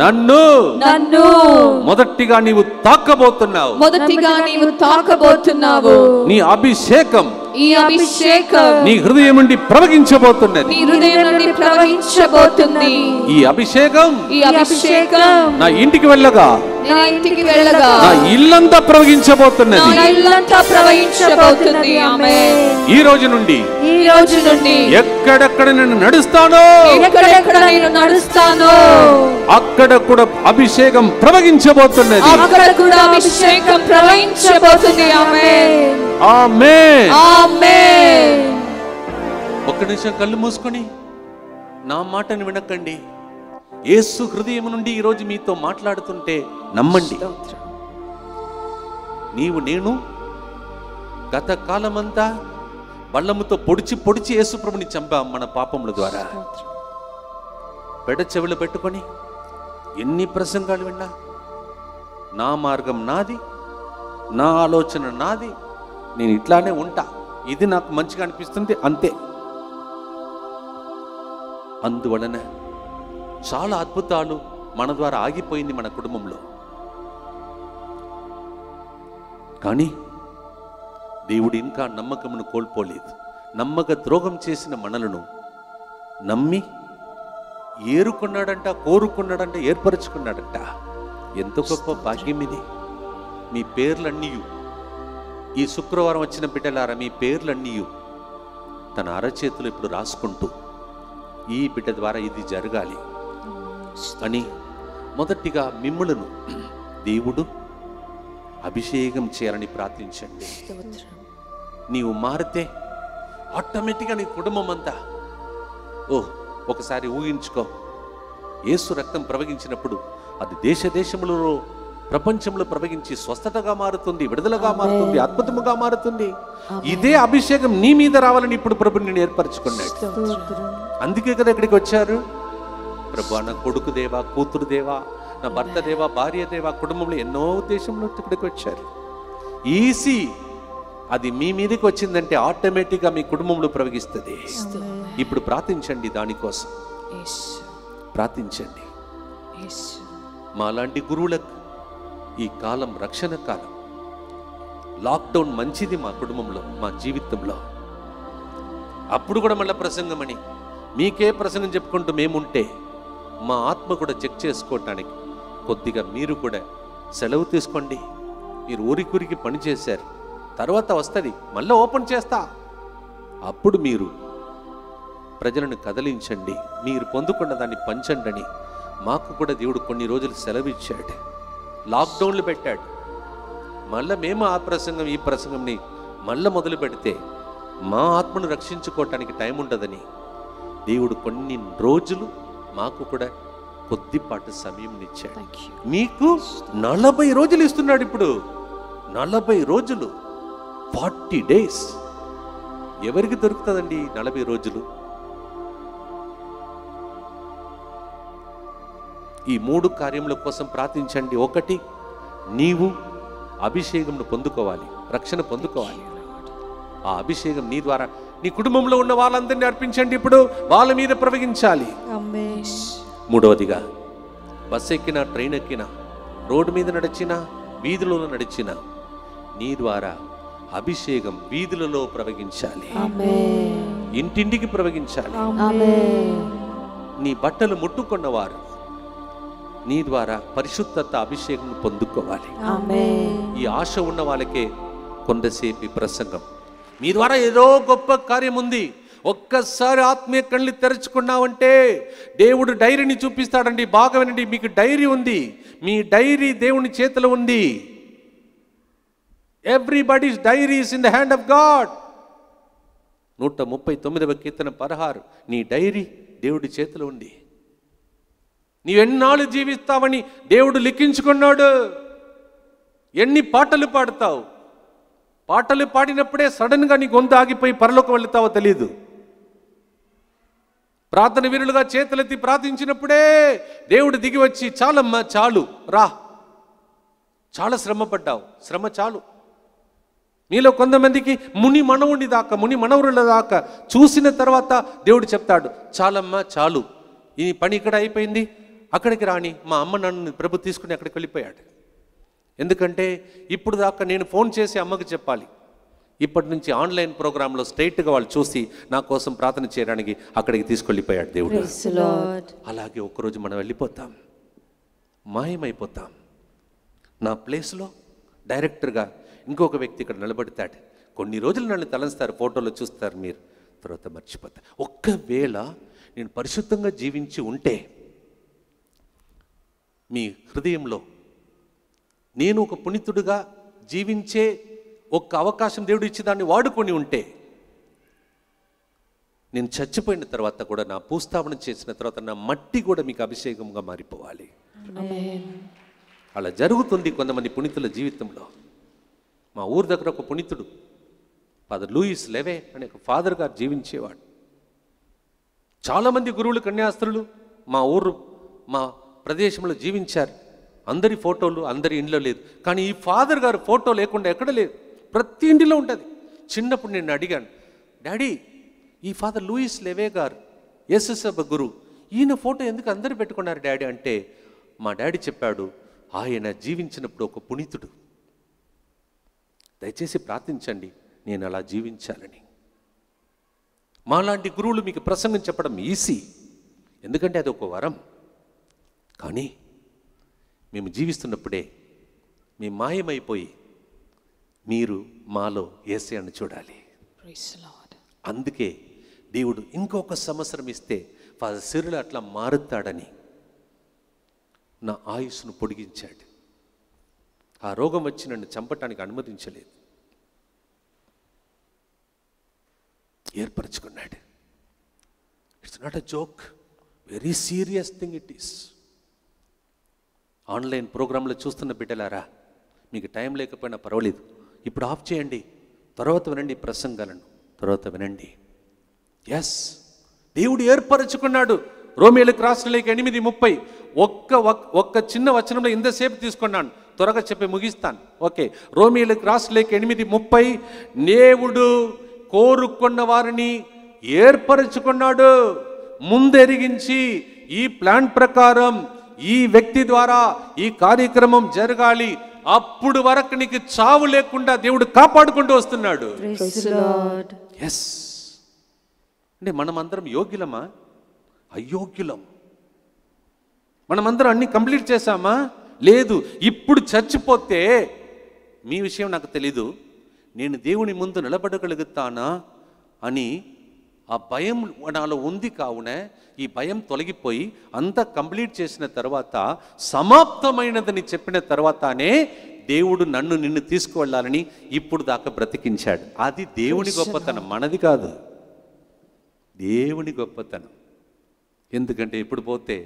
S3: నన్ను మొదటిగా నీవు తాకబోతున్నావు. నీ అభిషేకం నీ హృదయం నుండి ప్రవహించబోతున్నది. ఈ అభిషేకం నా ఇంటికి వెళ్ళగా నా ఇల్లంతా ప్రవహించబోతున్నది. ఈ రోజు నుండి ఎక్కడెక్కడ నేను నడుస్తానో అక్కడ కూడా అభిషేకం ప్రవహించబోతున్నది. ఆమేన్. ఒక్క నిమిషం కళ్ళు మూసుకొని నా మాటను వినకండి. యేసు హృదయం నుండి ఈరోజు మీతో మాట్లాడుతుంటే నమ్మండి. నేను గత కాలమంతా బల్లముతో పొడిచి యేసు ప్రభుని చంపాం మన పాపముల ద్వారా. పెడ చెవులు పెట్టుకొని ఎన్ని ప్రసంగాలు విన్నా, నా మార్గం నాది, నా ఆలోచన నాది, నేను ఇట్లానే ఉంటా, ఇది నాకు మంచిగా అనిపిస్తుంది అంతే. అందువలన చాలా అద్భుతాలు మన ద్వారా ఆగిపోయింది మన కుటుంబంలో. కానీ దేవుడు ఇంకా నమ్మకమును కోల్పోలేదు. నమ్మక ద్రోహం చేసిన మనలను నమ్మి కోరుకున్నాడంట, ఏర్పరచుకున్నాడంట. ఎంత గొప్ప భాగ్యం ఇది. మీ పేర్లన్నీ, ఈ శుక్రవారం వచ్చిన బిడ్డలారా, మీ పేర్లన్నీ తన అరచేతులు ఇప్పుడు రాసుకుంటూ ఈ బిడ్డ ద్వారా ఇది జరగాలి అని మొదటిగా మిమ్ములను దేవుడు అభిషేకం చేయాలని ప్రార్థించండి. నీవు మారితే ఆటోమేటిక్గా నీ కుటుంబం అంతా, ఒకసారి ఊహించుకో, యేసు రక్తం ప్రవహించినప్పుడు అది దేశములలో ప్రపంచంలో ప్రవహించి స్వస్థతగా మారుతుంది, విడుదలగా మారుతుంది, అద్భుతముగా మారుతుంది. ఇదే అభిషేకం నీ మీద రావాలని ఇప్పుడు ప్రభు నేను ఏర్పరచుకున్నాడు. అందుకే కదా ఇక్కడికి వచ్చారు. ప్రభు, నా కొడుకు దేవా, కూతురు దేవా, నా భర్త దేవా, భార్య దేవా, కుటుంబంలో ఎన్నో ఉద్దేశంలో ఇక్కడికి వచ్చారు. ఈజీ అది మీ మీదకి వచ్చిందంటే ఆటోమేటిక్గా మీ కుటుంబంలో ప్రవహిస్తుంది. ఇప్పుడు ప్రార్థించండి, దానికోసం ప్రార్థించండి. మాలాంటి గురువులకు ఈ కాలం రక్షణ కాలం. లాక్డౌన్ మంచిది మా కుటుంబంలో, మా జీవితంలో. అప్పుడు కూడా మళ్ళీ ప్రసంగం అని మీకే ప్రసంగం చెప్పుకుంటూ మేముంటే మా ఆత్మ కూడా చెక్ చేసుకోవటానికి కొద్దిగా మీరు కూడా సెలవు తీసుకోండి. మీరు ఊరికి పని చేశారు, తర్వాత వస్తుంది, మళ్ళీ ఓపెన్ చేస్తా. అప్పుడు మీరు ప్రజలను కదిలించండి, మీరు పొందుకున్న దాన్ని పంచండి అని మాకు కూడా దేవుడు కొన్ని రోజులు సెలవు ఇచ్చాడు, లాక్డౌన్లు పెట్టాడు. మళ్ళీ మేము ఆ ప్రసంగం ఈ ప్రసంగంని మళ్ళీ మొదలు పెడితే మా ఆత్మను రక్షించుకోవటానికి టైం ఉండదని దేవుడు కొన్ని రోజులు మాకు కూడా కొద్దిపాటి సమయం ఇచ్చాడు. మీకు 40 రోజులు ఇస్తున్నాడు. ఇప్పుడు 40 రోజులు, 40 days. ఎవరికి దొరుకుతుందండి 40 రోజులు? ఈ 3 కార్యముల కోసం ప్రార్థించండి. 1, నీవు అభిషేకంను పొందుకోవాలి, రక్షణ పొందుకోవాలి. ఆ అభిషేకం నీ ద్వారా నీ కుటుంబంలో ఉన్న వాళ్ళందరినీ అర్పించండి. ఇప్పుడు వాళ్ళ మీద ప్రవహించాలి. 3వదిగా, బస్ ఎక్కినా, ట్రైన్ ఎక్కినా, రోడ్డు మీద నడిచినా, వీధులలో నడిచినా నీ ద్వారా అభిషేకం వీధులలో ప్రవహించాలి, ఇంటింటికి ప్రవహించాలి. నీ బట్టలు ముట్టుకున్నవారు నీ ద్వారా పరిశుద్ధత అభిషేకం పొందుకోవాలి. ఈ ఆశ ఉన్న వాళ్ళకే కొంతసేపు ప్రసంగం. మీ ద్వారా ఏదో గొప్ప కార్యం ఉంది. ఒక్కసారి ఆత్మీయ కళ్ళు తెరుచుకున్నావంటే దేవుడు డైరీని చూపిస్తాడండి. బాగా వినండి, మీకు డైరీ ఉంది, మీ డైరీ దేవుని చేతిలో ఉంది. Everybody's diary is in the hand of God. 139వ కీర్తన 16, నీ డైరీ దేవుడి చేతిలో ఉంది. నీవెన్నాళ్ళు జీవిస్తావని దేవుడు లిఖించుకున్నాడు. ఎన్ని పాటలు పాడతావు, పాటలు పాడినప్పుడే సడన్గా నీ గొంతు ఆగిపోయి పరలోకం వెళుతావో తెలియదు. ప్రార్థన వీరులుగా చేతులెత్తి ప్రార్థించినప్పుడే దేవుడు దిగి వచ్చి, చాలమ్మా చాలు రా, చాలా శ్రమ పడ్డావు, శ్రమ చాలు. మీలో కొంతమందికి ముని మనవుల దాకా చూసిన తర్వాత దేవుడు చెప్తాడు, చాలమ్మా చాలు, ఈ పని ఇక్కడ అయిపోయింది, అక్కడికి రాని. మా అమ్మ నన్ను ప్రభు తీసుకుని అక్కడికి వెళ్ళిపోయాడు. ఎందుకంటే ఇప్పుడు దాకా నేను ఫోన్ చేసి అమ్మకి చెప్పాలి, ఇప్పటి నుంచి ఆన్లైన్ ప్రోగ్రాంలో స్ట్రైట్గా వాళ్ళు చూసి నా కోసం ప్రార్థన చేయడానికి అక్కడికి తీసుకెళ్ళిపోయాడు దేవుడు. అలాగే ఒకరోజు మనం వెళ్ళిపోతాం, మాయమైపోతాం. నా ప్లేస్లో డైరెక్టర్గా ఇంకొక వ్యక్తి ఇక్కడ నిలబడతాడు. కొన్ని రోజులు నన్ను తలంస్తారు, ఫోటోలో చూస్తారు మీరు, తర్వాత మర్చిపోతారు. ఒక్కవేళ నేను పరిశుద్ధంగా జీవించి ఉంటే, మీ హృదయంలో నేను ఒక పునీతుడుగా జీవించే ఒక్క అవకాశం దేవుడు ఇచ్చి దాన్ని వాడుకొని ఉంటే, నేను చచ్చిపోయిన తర్వాత కూడా, నా భూస్థాపన చేసిన తర్వాత నా మట్టి కూడా మీకు అభిషేకంగా మారిపోవాలి. అలా జరుగుతుంది కొంతమంది పునీతుల జీవితంలో. మా ఊరి దగ్గర ఒక పునీతుడు, ఫాదర్ లూయిస్ లెవే అనే ఒక ఫాదర్ గారు జీవించేవాడు. చాలామంది గురువులు కన్యాస్త్రులు మా ప్రదేశంలో జీవించారు. అందరి ఫోటోలు అందరి ఇంట్లో లేదు, కానీ ఈ ఫాదర్ గారు ఫోటో లేకుండా ఎక్కడ లేదు, ప్రతి ఇంటిలో ఉంటుంది. చిన్నప్పుడు నేను అడిగాను, డాడీ ఈ ఫాదర్ లూయిస్ లెవే గారు యేసుసభ గురు, ఈయన ఫోటో ఎందుకు అందరు పెట్టుకున్నారు డాడీ అంటే, మా డాడీ చెప్పాడు, ఆయన జీవించినప్పుడు ఒక పునీతుడు, దయచేసి ప్రార్థించండి నేను అలా జీవించాలని. మాలాంటి గురువులు మీకు ప్రసంగం చెప్పడం ఈజీ, ఎందుకంటే అది ఒక వరం. కానీ మేము జీవిస్తున్నప్పుడే మీ మాయమైపోయి మీరు మాలో యేసయ్యను చూడాలి. అందుకే దేవుడు ఇంకొక సంవత్సరం ఇస్తే ఫాదర్ సిరిల్ అట్లా మారుతాడని నా ఆయుస్సును పొడిగించాడు. ఆ రోగం వచ్చి నన్ను చంపటానికి అనుమతించలేదు, ఏర్పరచుకున్నాడు. It's not a joke, very serious thing it is. Online ప్రోగ్రాంలో చూస్తున్న బిడ్డలారా, మీకు టైం లేకపోయినా పర్వాలేదు, ఇప్పుడు ఆఫ్ చేయండి, తర్వాత వినండి ప్రసంగాలను, తర్వాత వినండి. ఎస్, దేవుడు ఏర్పరచుకున్నాడు. రోమీయులకు రాసిన లేఖ 8:30 ఒక్క చిన్న వచనంలో ఇంతసేపు తీసుకున్నాను, త్వరగా చెప్పి ముగిస్తాను. ఓకే, రోమీయులకు రాసిన లేఖ 8:30, దేవుడు కోరుకున్న వారిని ఏర్పరచుకున్నాడు, ముందెరిగించి ఈ ప్లాన్ ప్రకారం ఈ వ్యక్తి ద్వారా ఈ కార్యక్రమం జరగాలి, అప్పుడు వరకు నీకు చావు లేకుండా దేవుడు కాపాడుకుంటూ వస్తున్నాడు. ఎస్, అంటే మనమందరం యోగ్యులమా? అయోగ్యులం. మనమందరం అన్ని కంప్లీట్ చేశామా? లేదు. ఇప్పుడు చచ్చిపోతే మీ విషయం నాకు తెలీదు, నేను దేవుని ముందు నిలబడగలుగుతానా అని ఆ భయం నాలో ఉంది. కావున ఈ భయం తొలగిపోయి అంతా కంప్లీట్ చేసిన తర్వాత, సమాప్తమైనదని చెప్పిన తర్వాతనే దేవుడు నిన్ను తీసుకువెళ్ళాలని ఇప్పుడు దాకా బ్రతికించాడు. అది దేవుని గొప్పతనం, మనది కాదు, దేవుని గొప్పతనం. ఎందుకంటే ఇప్పుడు పోతే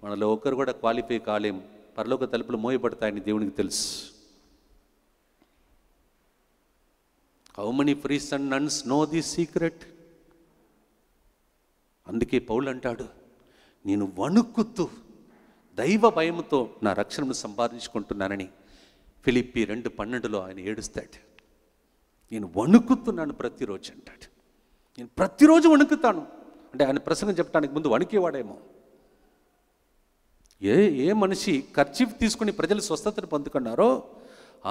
S3: మనలో ఒకరు కూడా క్వాలిఫై కాలేం, పరలోక తలుపులు మోయబడతాయని దేవునికి తెలుసు. How many priests and nuns know this secret? అందుకే పౌలు అంటాడు, నేను వణుకుతూ దైవ భయముతో నా రక్షణను సంపాదించుకుంటున్నానని. ఫిలిప్పీ 2:12 ఆయన ఏడుస్తాడు, నేను వణుకుతున్నాను ప్రతిరోజు అంటాడు. నేను ప్రతిరోజు వణుకుతాను అంటే ఆయన ప్రసంగం చెప్పడానికి ముందు వణికేవాడేమో. ఏ మనిషి కర్చీఫ్ తీసుకుని ప్రజలు స్వస్థతను పొందుకున్నారో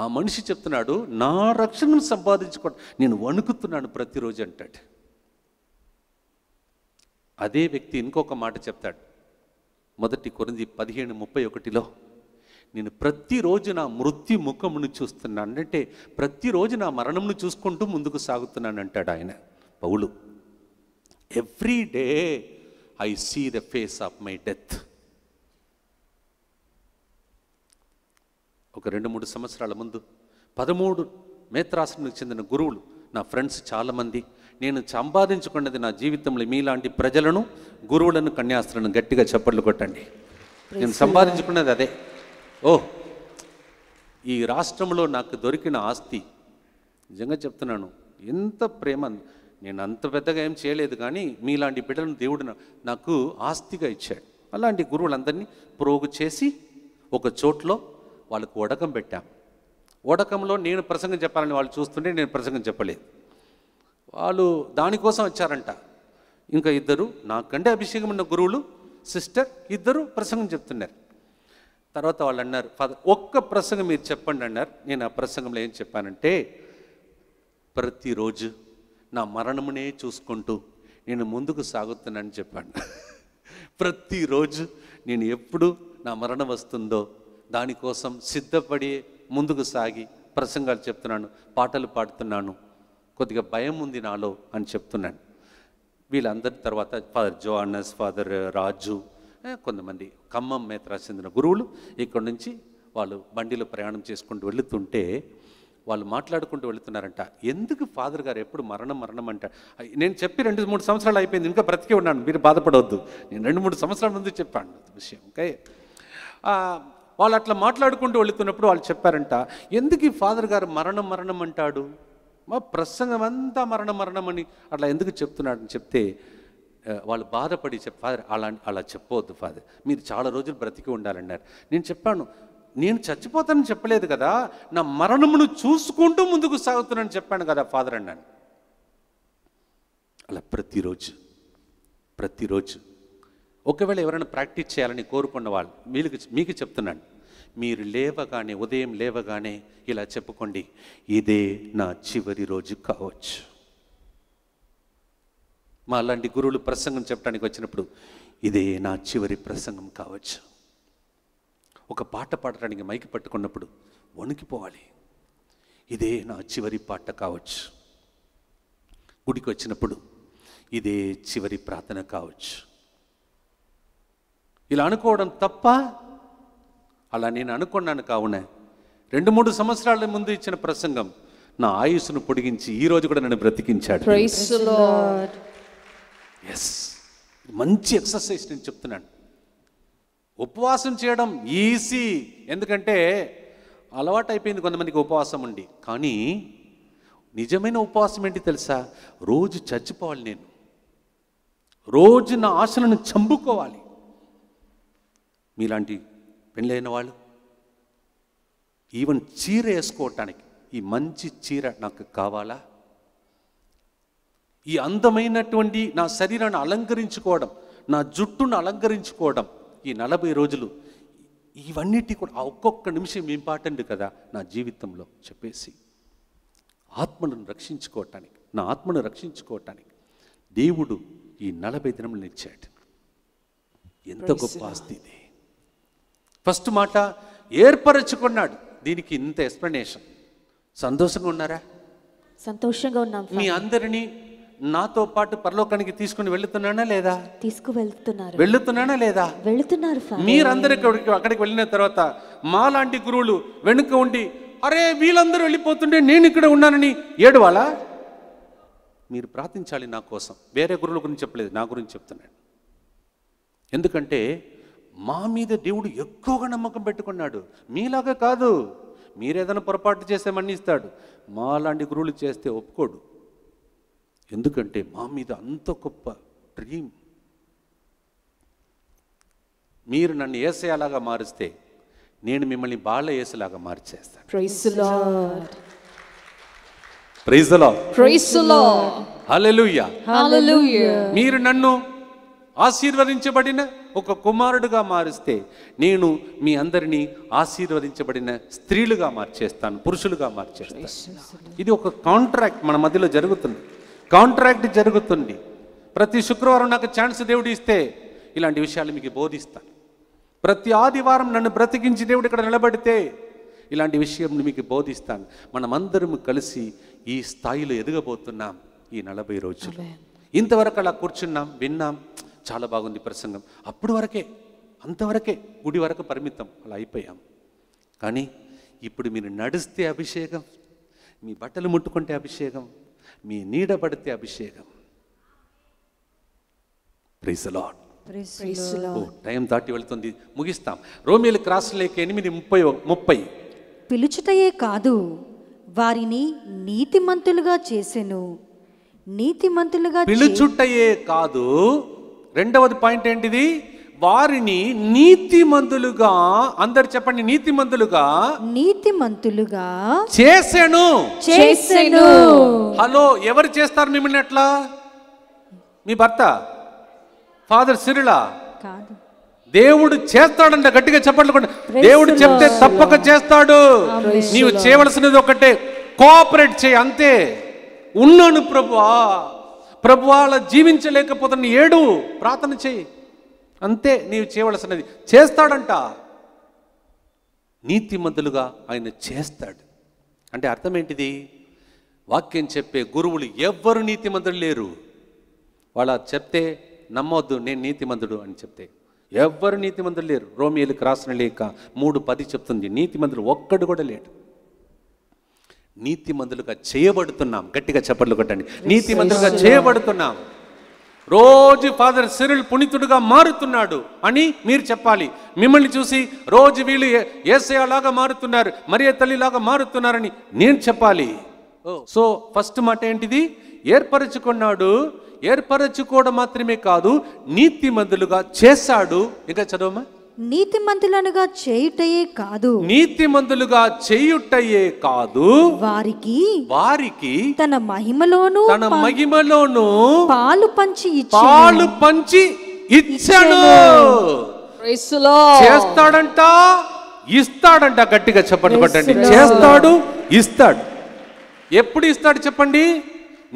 S3: ఆ మనిషి చెప్తున్నాడు, నా రక్షణను సంపాదించుకోండి, నేను వణుకుతున్నాను ప్రతిరోజు అంటాడు. అదే వ్యక్తి ఇంకొక మాట చెప్తాడు, 1 కొరింథీ 15:31, నేను ప్రతిరోజు నా మృత్యు ముఖమును చూస్తున్నాను, అంటే ప్రతిరోజు నా మరణమును చూసుకుంటూ ముందుకు సాగుతున్నాను అంటాడు ఆయన పౌలు. Every day I see the face of my death. ఒక 2-3 సంవత్సరాల ముందు 13
S2: మేత్రాశ్రమానికి చెందిన గురువులు నా ఫ్రెండ్స్ చాలామంది. నేను సంపాదించుకున్నది నా జీవితంలో మీలాంటి ప్రజలను, గురువులను, కన్యాస్త్రులను గట్టిగా చప్పట్లు కొట్టండి. నేను సంపాదించుకున్నది అదే. ఈ రాష్ట్రంలో నాకు దొరికిన ఆస్తి, నిజంగా చెప్తున్నాను, ఎంత ప్రేమ. నేను అంత పెద్దగా ఏం చేయలేదు, కానీ మీలాంటి బిడ్డలను దేవుడు నాకు ఆస్తిగా ఇచ్చాడు. అలాంటి గురువులందరినీ ప్రోగు చేసి ఒక చోట్లో వాళ్ళకు వడకం పెట్టాం. వడకంలో నేను ప్రసంగం చెప్పాలని వాళ్ళు చూస్తుంటే నేను ప్రసంగం చెప్పలేదు. వాళ్ళు దానికోసం వచ్చారంట. ఇంకా ఇద్దరు నాకంటే అభిషేకం ఉన్న గురువులు, సిస్టర్ ఇద్దరు ప్రసంగం చెప్తున్నారు. తర్వాత వాళ్ళు అన్నారు, ఫాదర్ ఒక్క ప్రసంగం మీరు చెప్పండి అన్నారు. నేను ఆ ప్రసంగంలో ఏం చెప్పానంటే, ప్రతిరోజు నా మరణమునే చూసుకుంటూ నేను ముందుకు సాగుతున్నానని చెప్పాను. ప్రతిరోజు నేను ఎప్పుడు నా మరణం వస్తుందో దానికోసం సిద్ధపడి ముందుకు సాగి ప్రసంగాలు చెప్తున్నాను, పాటలు పాడుతున్నాను, కొద్దిగా భయం ఉంది నాలో అని చెప్తున్నాను. వీళ్ళందరి తర్వాత ఫాదర్ జోహానస్, ఫాదర్ రాజు, కొంతమంది ఖమ్మం మేత్రా చెందిన గురువులు ఇక్కడ నుంచి వాళ్ళు బండిలో ప్రయాణం చేసుకుంటూ వెళుతుంటే వాళ్ళు మాట్లాడుకుంటూ వెళుతున్నారంట. ఎందుకు ఫాదర్ గారు ఎప్పుడు మరణం మరణం అంటారు? నేను చెప్పి 2-3 సంవత్సరాలు అయిపోయింది, ఇంకా బ్రతికే ఉన్నాను, మీరు బాధపడవద్దు. నేను 2-3 సంవత్సరాల ముందు చెప్పాను విషయం. ఓకే, వాళ్ళు అట్లా మాట్లాడుకుంటూ వెళుతున్నప్పుడు వాళ్ళు చెప్పారంట, ఎందుకు ఈ ఫాదర్ గారు మరణం మరణం అంటాడు, మా ప్రసంగం అంతా మరణం మరణం అని అట్లా ఎందుకు చెప్తున్నాడని చెప్తే వాళ్ళు బాధపడి ఫాదర్ అలా చెప్పవద్దు ఫాదర్, మీరు చాలా రోజులు బ్రతికి ఉండాలన్నారు. నేను చెప్పాను, నేను చచ్చిపోతానని చెప్పలేదు కదా, నా మరణమును చూసుకుంటూ ముందుకు సాగుతున్నానని చెప్పాను కదా ఫాదర్ అన్నాను. అలా ప్రతిరోజు ఒకవేళ ఎవరైనా ప్రాక్టీస్ చేయాలని కోరుకున్న వాళ్ళు మీకు చెప్తున్నాను, మీరు లేవగానే, ఉదయం లేవగానే ఇలా చెప్పుకోండి, ఇదే నా చివరి రోజు కావచ్చు. మా అలాంటి గురువులు ప్రసంగం చెప్పడానికి వచ్చినప్పుడు ఇదే నా చివరి ప్రసంగం కావచ్చు. ఒక పాట పాడటానికి మైకి పట్టుకున్నప్పుడు వణికిపోవాలి, ఇదే నా చివరి పాట కావచ్చు. గుడికి వచ్చినప్పుడు ఇదే చివరి ప్రార్థన కావచ్చు. ఇలా అనుకోవడం తప్ప? అలా నేను అనుకున్నాను. కావున 2-3 సంవత్సరాల ముందు ఇచ్చిన ప్రసంగం నా ఆయుస్సును పొడిగించి ఈ రోజు కూడా నన్ను బ్రతికించాడు.
S1: Praise the Lord.
S2: ఎస్, మంచి ఎక్సర్సైజ్ నేను చెప్తున్నాను. ఉపవాసం చేయడం ఈజీ, ఎందుకంటే అలవాటు అయిపోయింది కొంతమందికి ఉపవాసం ఉండి. కానీ నిజమైన ఉపవాసం ఏంటి తెలుసా? రోజు చచ్చిపోవాలి, నేను రోజు నా ఆశలను చంపుకోవాలి. మీలాంటి పెళ్ళైన వాళ్ళు ఈవెన్ చీర వేసుకోవటానికి ఈ మంచి చీర నాకు కావాలా? ఈ అందమైనటువంటి నా శరీరాన్ని అలంకరించుకోవడం, నా జుట్టును అలంకరించుకోవడం, ఈ 40 రోజులు ఇవన్నిటి కూడా ఒక్కొక్క నిమిషం ఇంపార్టెంట్ కదా నా జీవితంలో చెప్పేసి ఆత్మను రక్షించుకోవటానికి, నా ఆత్మను రక్షించుకోవటానికి దేవుడు ఈ 40 దినములను ఇచ్చాడు. ఎంత గొప్ప ఆస్తి ఇది. ఫస్ట్ మాట ఏర్పరచుకున్నాడు. దీనికి ఇంత ఎక్స్ప్లెనేషన్. సంతోషంగా ఉన్నారా?
S1: సంతోషంగా ఉన్నాం.
S2: మీ అందరినీ నాతో పాటు పరలోకానికి తీసుకుని వెళ్తున్నానా లేదా? వెళ్తున్నానా లేదా? మీరందరూ అక్కడికి వెళ్ళిన తర్వాత మాలాంటి గురువులు వెనుక ఉండి, అరే వీళ్ళందరూ వెళ్ళిపోతుంటే నేను ఇక్కడ ఉన్నానని ఏడవాలా? మీరు ప్రార్థించాలి నా కోసం. వేరే గురువుల గురించి చెప్పలేదు, నా గురించి చెప్తున్నాను. ఎందుకంటే మా మీద దేవుడు ఎక్కువగా నమ్మకం పెట్టుకున్నాడు. మీలాగా కాదు, మీరేదైనా పొరపాటు చేస్తే మన్నిస్తాడు. మాలాంటి గురువులు చేస్తే ఒప్పుకోడు. ఎందుకంటే మా మీద అంత గొప్ప డ్రీమ్. మీరు నన్ను యేసయ్యలాగా మారుస్తే నేను మిమ్మల్ని బాల యేసులాగా మార్చేస్తాను.
S1: Praise the Lord.
S2: Praise the Lord.
S1: Praise the Lord.
S2: Hallelujah.
S1: Hallelujah.
S2: మీరు నన్ను ఆశీర్వదించబడిన ఒక కుమారుడుగా మారిస్తే నేను మీ అందరినీ ఆశీర్వదించబడిన స్త్రీలుగా మార్చేస్తాను, పురుషులుగా మార్చేస్తాను. ఇది ఒక కాంట్రాక్ట్ మన మధ్యలో జరుగుతుంది. కాంట్రాక్ట్ జరుగుతుంది. ప్రతి శుక్రవారం నాకు ఛాన్స్ దేవుడు ఇస్తే ఇలాంటి విషయాలు మీకు బోధిస్తాను. ప్రతి ఆదివారం నన్ను బ్రతికించి దేవుడు ఇక్కడ నిలబడితే ఇలాంటి విషయం మీకు బోధిస్తాను. మనమందరం కలిసి ఈ స్థాయిలో ఎదగబోతున్నాం ఈ 40 రోజులు. ఇంతవరకు అలా కూర్చున్నాం, విన్నాం, చాలా బాగుంది ప్రసంగం, అప్పుడు వరకే, అంతవరకే, గుడి వరకు పరిమితం, అలా అయిపోయాం. కానీ ఇప్పుడు మీరు నడిస్తే అభిషేకం, మీ బట్టలు ముట్టుకుంటే అభిషేకం, మీ నీడ పడితే అభిషేకం. Praise the lord. టైం దాటి వెళ్తుంది, ముగిస్తాం. రోమీయులకు రాసిన లేఖ 8:30.
S1: పిలుచుటయే కాదు వారిని నీతిమంతులుగా చేసెను. నీతిమంతులుగా
S2: పిలుచుటయే కాదు, రెండవది పాయింట్ ఏంటిది? వారిని నీతిమంతులుగా, అందరు చెప్పండి, నీతిమంతులుగా చేసెను. హలో, ఎవరు చేస్తారు మిమ్మల్ని అట్లా? మీ భర్త, ఫాదర్ సిరిలా? దేవుడు చేస్తాడంట. గట్టిగా చెప్పండి. దేవుడు చెప్తే తప్పక చేస్తాడు. నీవు చేయవలసినది ఒకటే, కోఆపరేట్ చేయి అంతే. ఉన్నాను ప్రభువా, ప్రభువా అలా జీవించలేకపోతున్నా, ఏడు ప్రార్థన చేయి అంతే. నీవు చేయవలసినది చేస్తాడంట. నీతిమంతులుగా ఆయన చేస్తాడు అంటే అర్థం ఏంటిది? వాక్యం చెప్పే గురువులు ఎవ్వరు నీతిమంతులు లేరు. వాళ్ళ చెప్తే నమ్మొద్దు, నేను నీతిమంతుడు అని చెప్తే. ఎవ్వరు నీతిమంతులు లేరు. రోమీయులకు రాసిన లేఖ 3:10 చెప్తుంది, నీతిమంతుడు ఒక్కడు కూడా లేడు. నీతిమంతులుగా చేయబడుతున్నాం. గట్టిగా చప్పట్లు కొట్టండి. నీతిమంతులుగా చేయబడుతున్నాం. రోజు ఫాదర్ సిరిల్ పునీతుడుగా మారుతున్నాడు అని మీరు చెప్పాలి. మిమ్మల్ని చూసి రోజు వీళ్ళు యేసయ్యలాగా మారుతున్నారు, మరియ తల్లిలాగా మారుతున్నారని నేను చెప్పాలి. సో ఫస్ట్ మాట ఏంటిది? ఏర్పరచుకున్నాడు. ఏర్పరచుకోవడం మాత్రమే కాదు, నీతిమంతులుగా చేశాడు. ఇంకా చదవమా.
S1: నీతిమంతులనుగా చేయుటయే కాదు,
S2: నీతిమంతులుగా చేయుటయే కాదు, వారికి
S1: తన మహిమలోను
S2: పాలు పంచి ఇచ్చాడు. చేస్తాడంట, ఇస్తాడంట. గట్టిగా చెప్పండి కొట్టండి. చేస్తాడు, ఇస్తాడు. ఎప్పుడు ఇస్తాడు చెప్పండి?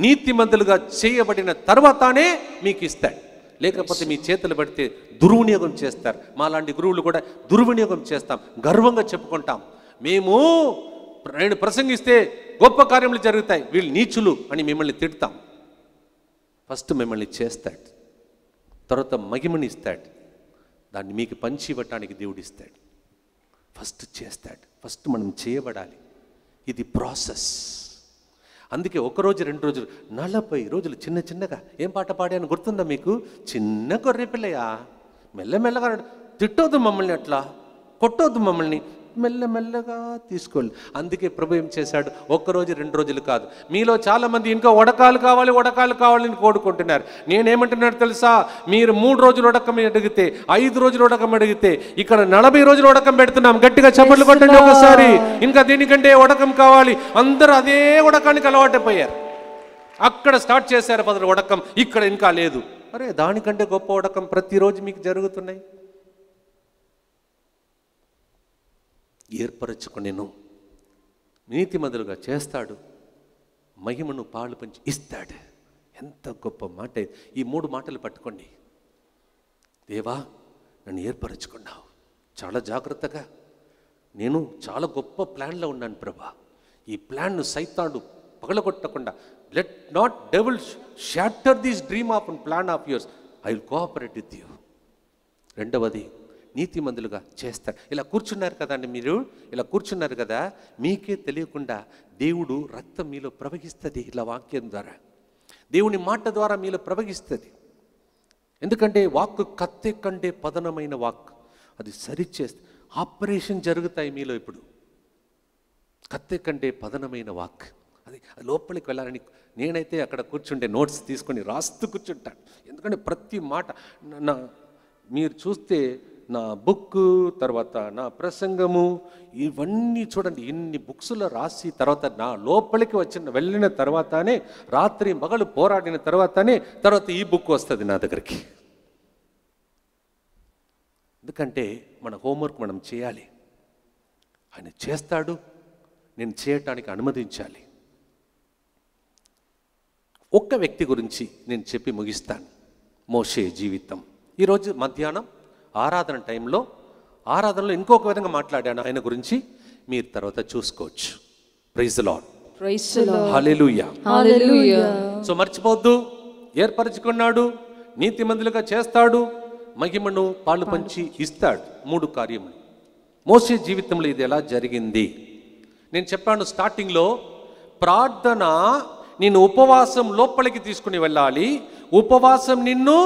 S2: నీతిమంతులుగా చేయబడిన తర్వాతనే మీకు ఇస్తాడు. లేకపోతే మీ చేతులు పడితే దుర్వినియోగం చేస్తారు. మాలాంటి గురువులు కూడా దుర్వినియోగం చేస్తాం. గర్వంగా చెప్పుకుంటాం, నేను ప్రసంగిస్తే గొప్ప కార్యములు జరుగుతాయి, వీళ్ళు నీచులు అని మిమ్మల్ని తిడతాం. ఫస్ట్ మిమ్మల్ని చేస్తాడు, తర్వాత మహిమని ఇస్తాడు, దాన్ని మీకు పంచి ఇవ్వటానికి దేవుడు ఇస్తాడు. ఫస్ట్ చేస్తాడు. ఫస్ట్ మనం చేయబడాలి. ఇది ప్రాసెస్. అందుకే 1 రోజు 2 రోజులు 40 రోజులు చిన్న చిన్నగా ఏం పాట పాడాను గుర్తుందా మీకు? చిన్న గొర్రె పిల్లయా, మెల్లమెల్లగా తిట్టొద్దు మమ్మల్ని, అట్లా కొట్టొద్దు మమ్మల్ని, మెల్లమెల్లగా తీసుకోవాలి. అందుకే ప్రభు ఏం చేశాడు? 1 రోజు 2 రోజులు కాదు. మీలో చాలా మంది ఇంకా వడకాలు కావాలని కోరుకుంటున్నారు. నేనేమంటున్నాడు తెలుసా? మీరు 3 రోజులు ఉడకం అడిగితే, 5 రోజులు ఉడకం అడిగితే, ఇక్కడ 40 రోజులు ఉడకం పెడుతున్నాం. గట్టిగా చప్పట్లు కొట్టండి ఒకసారి. ఇంకా దీనికంటే ఉడకం కావాలి. అందరూ అదే ఉడకానికి అలవాటైపోయారు. అక్కడ స్టార్ట్ చేశారు పదరు ఉడకం, ఇక్కడ ఇంకా లేదు. అరే, దానికంటే గొప్ప ఉడకం ప్రతిరోజు మీకు జరుగుతున్నాయి. ఏర్పరచుకునేను, నీతిమంతులుగా చేస్తాడు, మహిమను పాలు పంచి ఇస్తాడు. ఎంత గొప్ప మాట! ఈ 3 మాటలు పట్టుకోండి. దేవా, నన్ను ఏర్పరచుకున్నావు చాలా జాగ్రత్తగా. నేను చాలా గొప్ప ప్లాన్లో ఉన్నాను ప్రభా. ఈ ప్లాన్ను సైతాను పగలగొట్టకుండా, let not devil shatter this dream of plan of yours, I will cooperate with you. రెండవది, నీతిమంతులుగా చేస్తాడు. ఇలా కూర్చున్నారు కదండి, మీరు ఇలా కూర్చున్నారు కదా, మీకే తెలియకుండా దేవుడు రక్తం మీలో ప్రవహిస్తుంది. ఇలా వాక్యం ద్వారా, దేవుని మాట ద్వారా మీలో ప్రవహిస్తుంది. ఎందుకంటే వాక్కు కత్తి కంటే పదనమైన వాక్. అది సరిచేస్తే ఆపరేషన్ జరుగుతాయి మీలో. ఇప్పుడు కత్తి కంటే పదనమైన వాక్, అది లోపలికి వెళ్ళాలని నేనైతే అక్కడ కూర్చుంటే నోట్స్ తీసుకొని రాస్తూ కూర్చుంటాను. ఎందుకంటే ప్రతి మాట మీరు చూస్తే, నా బుక్, తర్వాత నా ప్రసంగము, ఇవన్నీ చూడండి, ఇన్ని బుక్స్లో రాసి తర్వాత నా లోపలికి వెళ్ళిన తర్వాతనే, రాత్రి మగలు పోరాడిన తర్వాతనే ఈ బుక్ వస్తుంది నా దగ్గరికి. ఎందుకంటే మన హోంవర్క్ మనం చేయాలి. ఆయన చేస్తాడు, నేను చేయటానికి అనుమతించాలి. ఒక్క వ్యక్తి గురించి నేను చెప్పి ముగిస్తాను, మోషే జీవితం. ఈరోజు మధ్యాహ్నం ఆరాధన టైంలో, ఆరాధనలో ఇంకొక విధంగా మాట్లాడాను ఆయన గురించి, మీరు తర్వాత చూసుకోవచ్చు. Praise the lord. Hallelujah. So మర్చిపోవద్దు, ఏర్పరచుకున్నాడు, నీతిమంతులుగా చేస్తాడు, మహిమను పాలు పంచి ఇస్తాడు. 3 కార్యములు. మోషే జీవితంలో ఇది ఎలా జరిగింది? నేను చెప్పాను స్టార్టింగ్లో,
S3: ప్రార్థన నిన్ను ఉపవాసం లోపలికి తీసుకుని వెళ్ళాలి. ఉపవాసం నిన్ను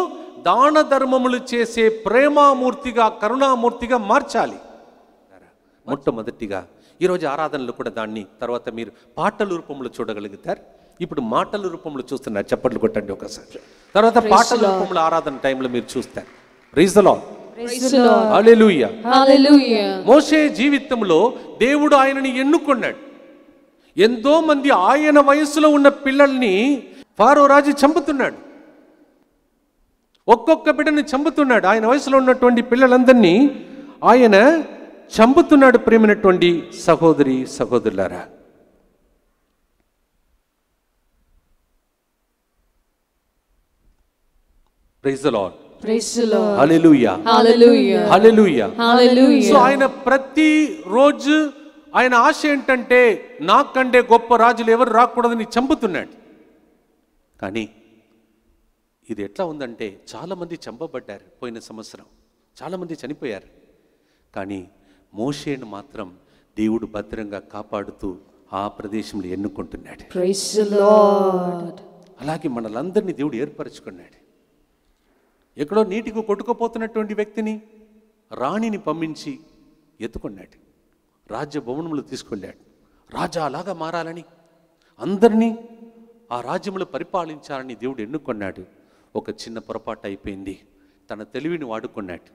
S3: దాన ధర్మములు చేసే ప్రేమామూర్తిగా, కరుణామూర్తిగా మార్చాలి. మొట్టమొదటిగా ఈరోజు ఆరాధనలు కూడా దాన్ని, తర్వాత మీరు పాటల రూపంలో చూడగలుగుతారు. ఇప్పుడు మాటల రూపంలో చూస్తున్నారు, చప్పట్లు కొట్టండి ఒకసారి. తర్వాత పాటల రూపంలో ఆరాధన టైంలో మీరు చూస్తారు. ప్రైజ్ ది లార్డ్, హల్లెలూయా,
S1: హల్లెలూయా.
S3: మోషే జీవితంలో దేవుడు ఆయనని ఎన్నుకున్నాడు. ఎంతో మంది ఆయన వయసులో ఉన్న పిల్లల్ని ఫారో రాజు చంపుతున్నాడు. ఒక్కొక్క బిడ్డని చంపుతున్నాడు. ఆయన వయసులో ఉన్నటువంటి పిల్లలందరినీ ఆయన చంపుతున్నాడు. ప్రేమైనటువంటి సహోదరి సహోదరులారా, praise the lord, hallelujah,
S1: hallelujah,
S3: hallelujah,
S1: hallelujah.
S3: So ఆయన ప్రతి రోజు ఆయన ఆశ ఏంటంటే నాకంటే గొప్ప రాజులు ఎవరు రాకూడదని చంపుతున్నాడు. కానీ ఇది ఎట్లా ఉందంటే చాలామంది చంపబడ్డారు. పోయిన సంవత్సరం చాలామంది చనిపోయారు. కానీ మోషేను మాత్రం దేవుడు భద్రంగా కాపాడుతూ ఆ ప్రదేశంలో ఎన్నుకుంటున్నాడు.
S1: Praise the lord.
S3: అలాగే మనలందరినీ దేవుడు ఏర్పరచుకున్నాడు. ఎక్కడో నీటికి కొట్టుకుపోతున్నటువంటి వ్యక్తిని రాణిని పంపించి ఎత్తుకున్నాడు. రాజ్య భవనములు తీసుకెళ్ళాడు. రాజా అలాగా మారాలని, అందరినీ ఆ రాజ్యములు పరిపాలించాలని దేవుడు ఎన్నుకున్నాడు. ఒక చిన్న పొరపాటు అయిపోయింది. తన తెలివిని వాడుకున్నాడు.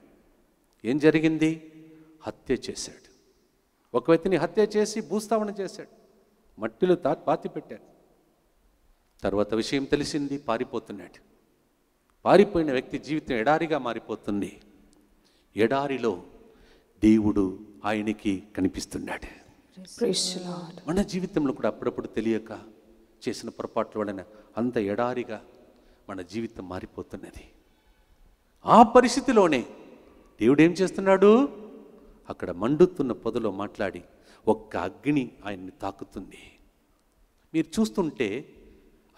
S3: ఏం జరిగింది? హత్య చేశాడు. ఒక వ్యక్తిని హత్య చేసి భూస్థాపన చేశాడు. మట్టిలో పాతి పెట్టాడు. తర్వాత విషయం తెలిసింది, పారిపోతున్నాడు. పారిపోయిన వ్యక్తి జీవితం ఎడారిగా మారిపోతుంది. ఎడారిలో దేవుడు ఆయనకి కనిపిస్తున్నాడు. మన జీవితంలో కూడా అప్పుడప్పుడు తెలియక చేసిన పొరపాట్ల వలన అంత ఎడారిగా మన జీవితం మారిపోతున్నది. ఆ పరిస్థితిలోనే దేవుడు ఏం చేస్తున్నాడు? అక్కడ మండుతున్న పొదలో మాట్లాడి ఒక్క అగ్ని ఆయన్ని తాకుతుంది. మీరు చూస్తుంటే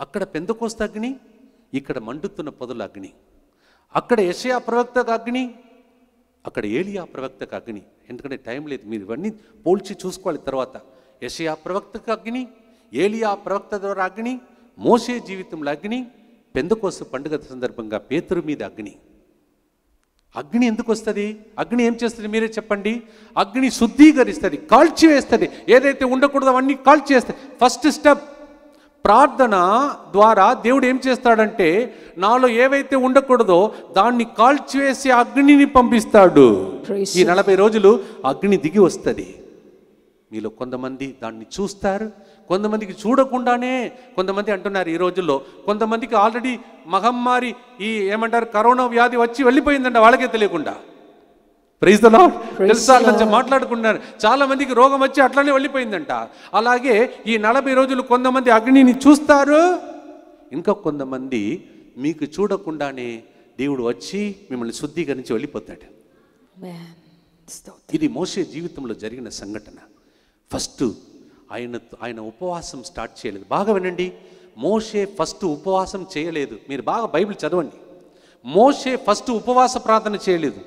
S3: అక్కడ పెందెకోస్తు అగ్ని, ఇక్కడ మండుతున్న పొదల అగ్ని. అక్కడ యెషయా ప్రవక్తకు అగ్ని, అక్కడ ఏలియా ప్రవక్తకు అగ్ని. ఎందుకంటే టైం లేదు, మీరు ఇవన్నీ పోల్చి చూసుకోవాలి. తర్వాత యెషయా ప్రవక్తకు అగ్ని, ఏలియా ప్రవక్త ద్వారా అగ్ని, మోషే జీవితంలో అగ్ని, పెందెకోస్తు పండుగ సందర్భంగా పేతురు మీద అగ్ని. అగ్ని ఎందుకు వస్తుంది? అగ్ని ఏం చేస్తుంది మీరే చెప్పండి? అగ్ని శుద్ధీకరిస్తుంది, కాల్చివేస్తుంది. ఏదైతే ఉండకూడదో అవన్నీ కాల్చివేస్తుంది. ఫస్ట్ స్టెప్ ప్రార్థన ద్వారా దేవుడు ఏం చేస్తాడంటే నాలో ఏవైతే ఉండకూడదో దాన్ని కాల్చివేసి అగ్నిని పంపిస్తాడు. ఈ 40 రోజులు అగ్ని దిగి వస్తుంది. మీలో కొంతమంది దాన్ని చూస్తారు, కొంతమందికి చూడకుండానే. కొంతమంది అంటున్నారు ఈ రోజుల్లో, కొంతమందికి ఆల్రెడీ మహమ్మారి, ఈ ఏమంటారు కరోనా వ్యాధి వచ్చి వెళ్ళిపోయిందంట వాళ్ళకే తెలియకుండా. Praise the lord. తెలుసా, మాట్లాడుకున్నారు. చాలా మందికి రోగం వచ్చి అట్లనే వెళ్ళిపోయిందంట. అలాగే ఈ 40 రోజులు కొంతమంది అగ్నిని చూస్తారు, ఇంకా కొంతమంది మీకు చూడకుండానే దేవుడు వచ్చి మిమ్మల్ని శుద్ధీకరించి వెళ్ళిపోతాడు. ఇది మోషే జీవితంలో జరిగిన సంఘటన. ఫస్ట్ ఆయన ఉపవాసం స్టార్ట్ చేయలేదు. బాగా వినండి, మోషే ఫస్ట్ ఉపవాసం చేయలేదు. మీరు బాగా బైబిల్ చదవండి. మోషే ఫస్ట్ ఉపవాస ప్రార్థన చేయలేదు.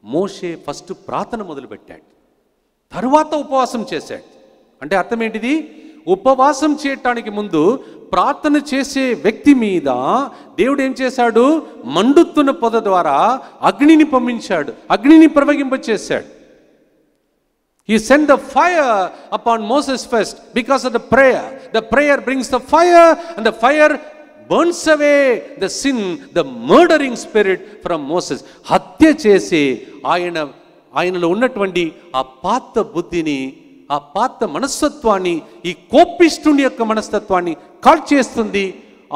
S3: మోషే ఫస్ట్ ప్రార్థన మొదలుపెట్టాడు, తరువాత ఉపవాసం చేశాడు. అంటే అర్థం ఏంటిది? ఉపవాసం చేయటానికి ముందు ప్రార్థన చేసే వ్యక్తి మీద దేవుడు ఏం చేశాడు? మండుతున్న పొద ద్వారా అగ్నిని పంపించాడు, అగ్నిని ప్రవహింపచేశాడు. He sent the fire upon Moses first because of the prayer. The prayer brings the fire, and the fire burns away the sin, the murdering spirit from Moses. హత్య చేసి ఆయనలో ఉన్నటువంటి ఆ పాత బుద్ధిని, ఆ పాత మనస్తత్వాన్ని, ఈ కోపిష్ఠుని యొక్క మనస్తత్వాన్ని కాల్చేస్తుంది